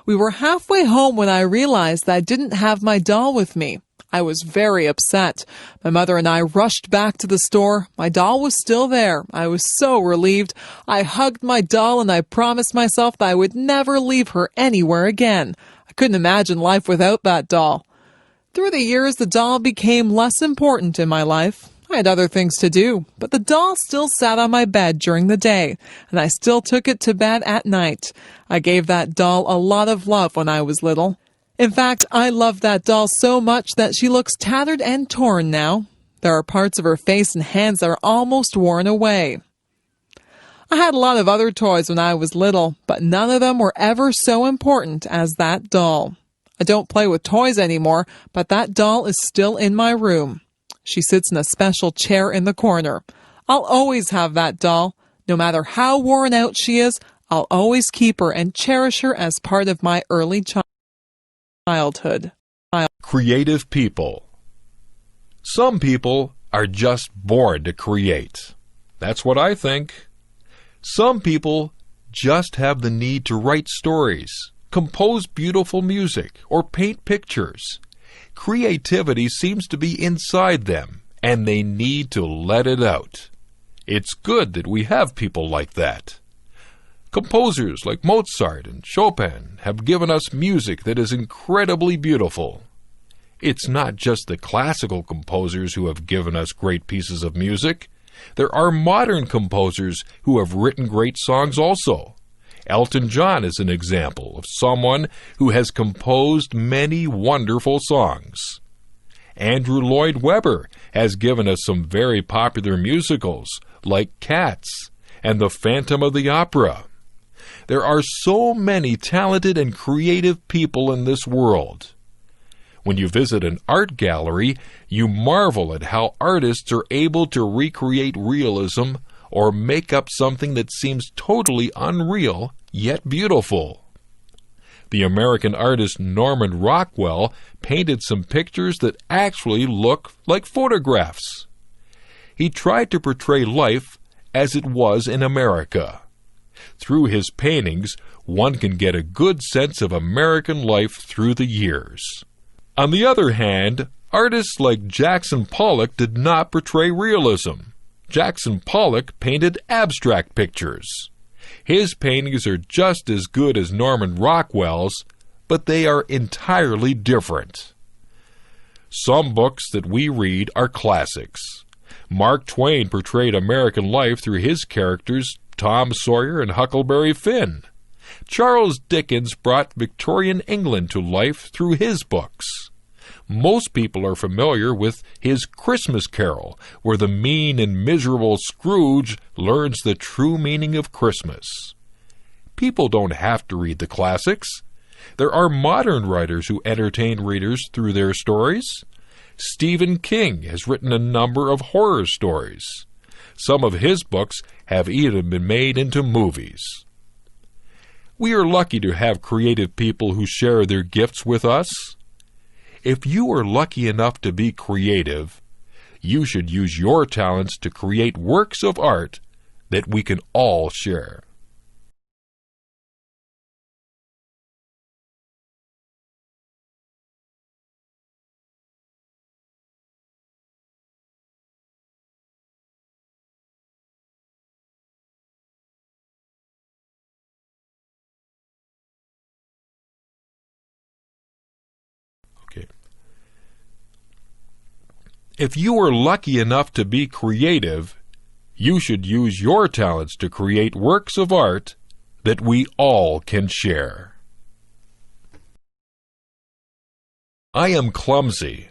We were halfway home when I realized that I didn't have my doll with me. I was very upset. My mother and I rushed back to the store. My doll was still there. I was so relieved. I hugged my doll and I promised myself that I would never leave her anywhere again. I couldn't imagine life without that doll. Through the years, the doll became less important in my life. I had other things to do, but the doll still sat on my bed during the day, and I still took it to bed at night. I gave that doll a lot of love when I was little. In fact, I love that doll so much that she looks tattered and torn now. There are parts of her face and hands that are almost worn away. I had a lot of other toys when I was little, but none of them were ever so important as that doll. I don't play with toys anymore, but that doll is still in my room. She sits in a special chair in the corner. I'll always have that doll. No matter how worn out she is, I'll always keep her and cherish her as part of my early childhood. Creative people. Some people are just born to create. That's what I think. Some people just have the need to write stories, compose beautiful music, or paint pictures. Creativity seems to be inside them, and they need to let it out. It's good that we have people like that. Composers like Mozart and Chopin have given us music that is incredibly beautiful. It's not just the classical composers who have given us great pieces of music. There are modern composers who have written great songs also. Elton John is an example of someone who has composed many wonderful songs. Andrew Lloyd Webber has given us some very popular musicals like Cats and The Phantom of the Opera. There are so many talented and creative people in this world. When you visit an art gallery, you marvel at how artists are able to recreate realism or make up something that seems totally unreal, yet beautiful. The American artist Norman Rockwell painted some pictures that actually look like photographs. He tried to portray life as it was in America. Through his paintings, one can get a good sense of American life through the years. On the other hand, artists like Jackson Pollock did not portray realism. Jackson Pollock painted abstract pictures. His paintings are just as good as Norman Rockwell's, but they are entirely different. Some books that we read are classics. Mark Twain portrayed American life through his characters Tom Sawyer and Huckleberry Finn. Charles Dickens brought Victorian England to life through his books. Most people are familiar with his Christmas Carol, where the mean and miserable Scrooge learns the true meaning of Christmas. People don't have to read the classics. There are modern writers who entertain readers through their stories. Stephen King has written a number of horror stories. Some of his books have even been made into movies. We are lucky to have creative people who share their gifts with us. If you are lucky enough to be creative, you should use your talents to create works of art that we can all share. Okay. If you are lucky enough to be creative, you should use your talents to create works of art that we all can share. I am clumsy.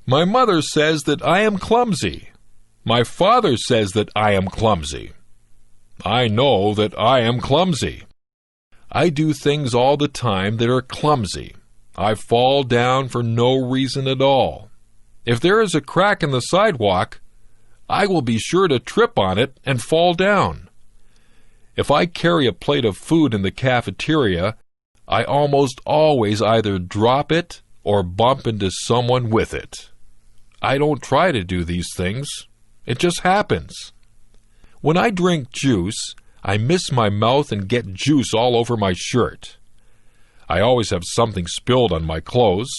My mother says that I am clumsy. My father says that I am clumsy. I know that I am clumsy. I do things all the time that are clumsy. I fall down for no reason at all. If there is a crack in the sidewalk, I will be sure to trip on it and fall down. If I carry a plate of food in the cafeteria, I almost always either drop it or bump into someone with it. I don't try to do these things. It just happens. When I drink juice, I miss my mouth and get juice all over my shirt. I always have something spilled on my clothes.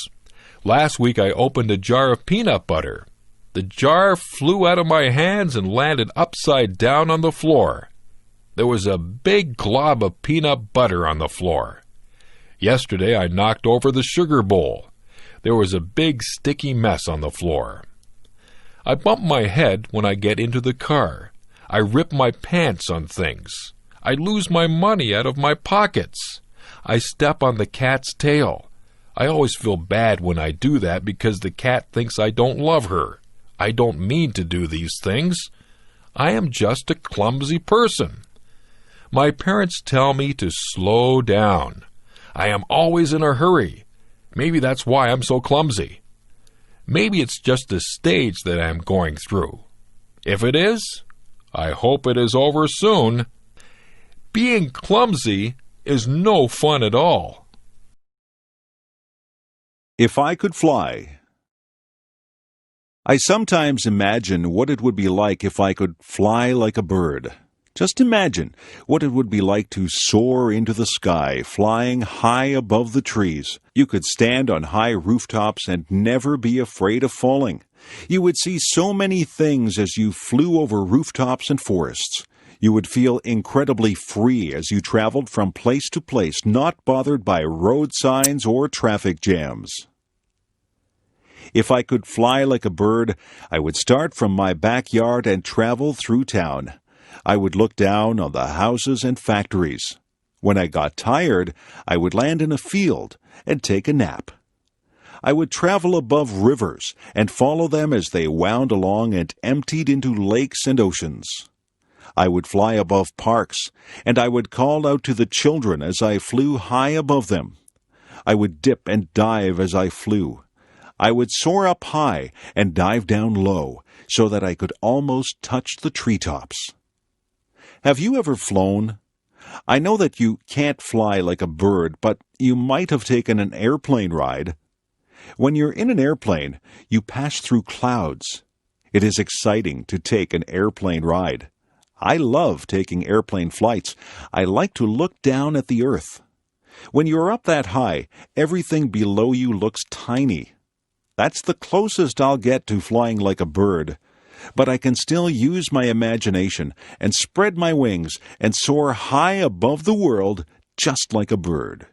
Last week I opened a jar of peanut butter. The jar flew out of my hands and landed upside down on the floor. There was a big glob of peanut butter on the floor. Yesterday I knocked over the sugar bowl. There was a big sticky mess on the floor. I bump my head when I get into the car. I rip my pants on things. I lose my money out of my pockets. I step on the cat's tail. I always feel bad when I do that because the cat thinks I don't love her. I don't mean to do these things. I am just a clumsy person. My parents tell me to slow down. I am always in a hurry. Maybe that's why I'm so clumsy. Maybe it's just the stage that I am going through. If it is, I hope it is over soon. Being clumsy is no fun at all. If I could fly. I sometimes imagine what it would be like if I could fly like a bird. Just imagine what it would be like to soar into the sky, flying high above the trees. You could stand on high rooftops and never be afraid of falling. You would see so many things as you flew over rooftops and forests. You would feel incredibly free as you traveled from place to place, not bothered by road signs or traffic jams. If I could fly like a bird, I would start from my backyard and travel through town. I would look down on the houses and factories. When I got tired, I would land in a field and take a nap. I would travel above rivers and follow them as they wound along and emptied into lakes and oceans. I would fly above parks, and I would call out to the children as I flew high above them. I would dip and dive as I flew. I would soar up high and dive down low so that I could almost touch the treetops. Have you ever flown? I know that you can't fly like a bird, but you might have taken an airplane ride. When you're in an airplane, you pass through clouds. It is exciting to take an airplane ride. I love taking airplane flights. I like to look down at the earth. When you're up that high, everything below you looks tiny. That's the closest I'll get to flying like a bird. But I can still use my imagination and spread my wings and soar high above the world just like a bird.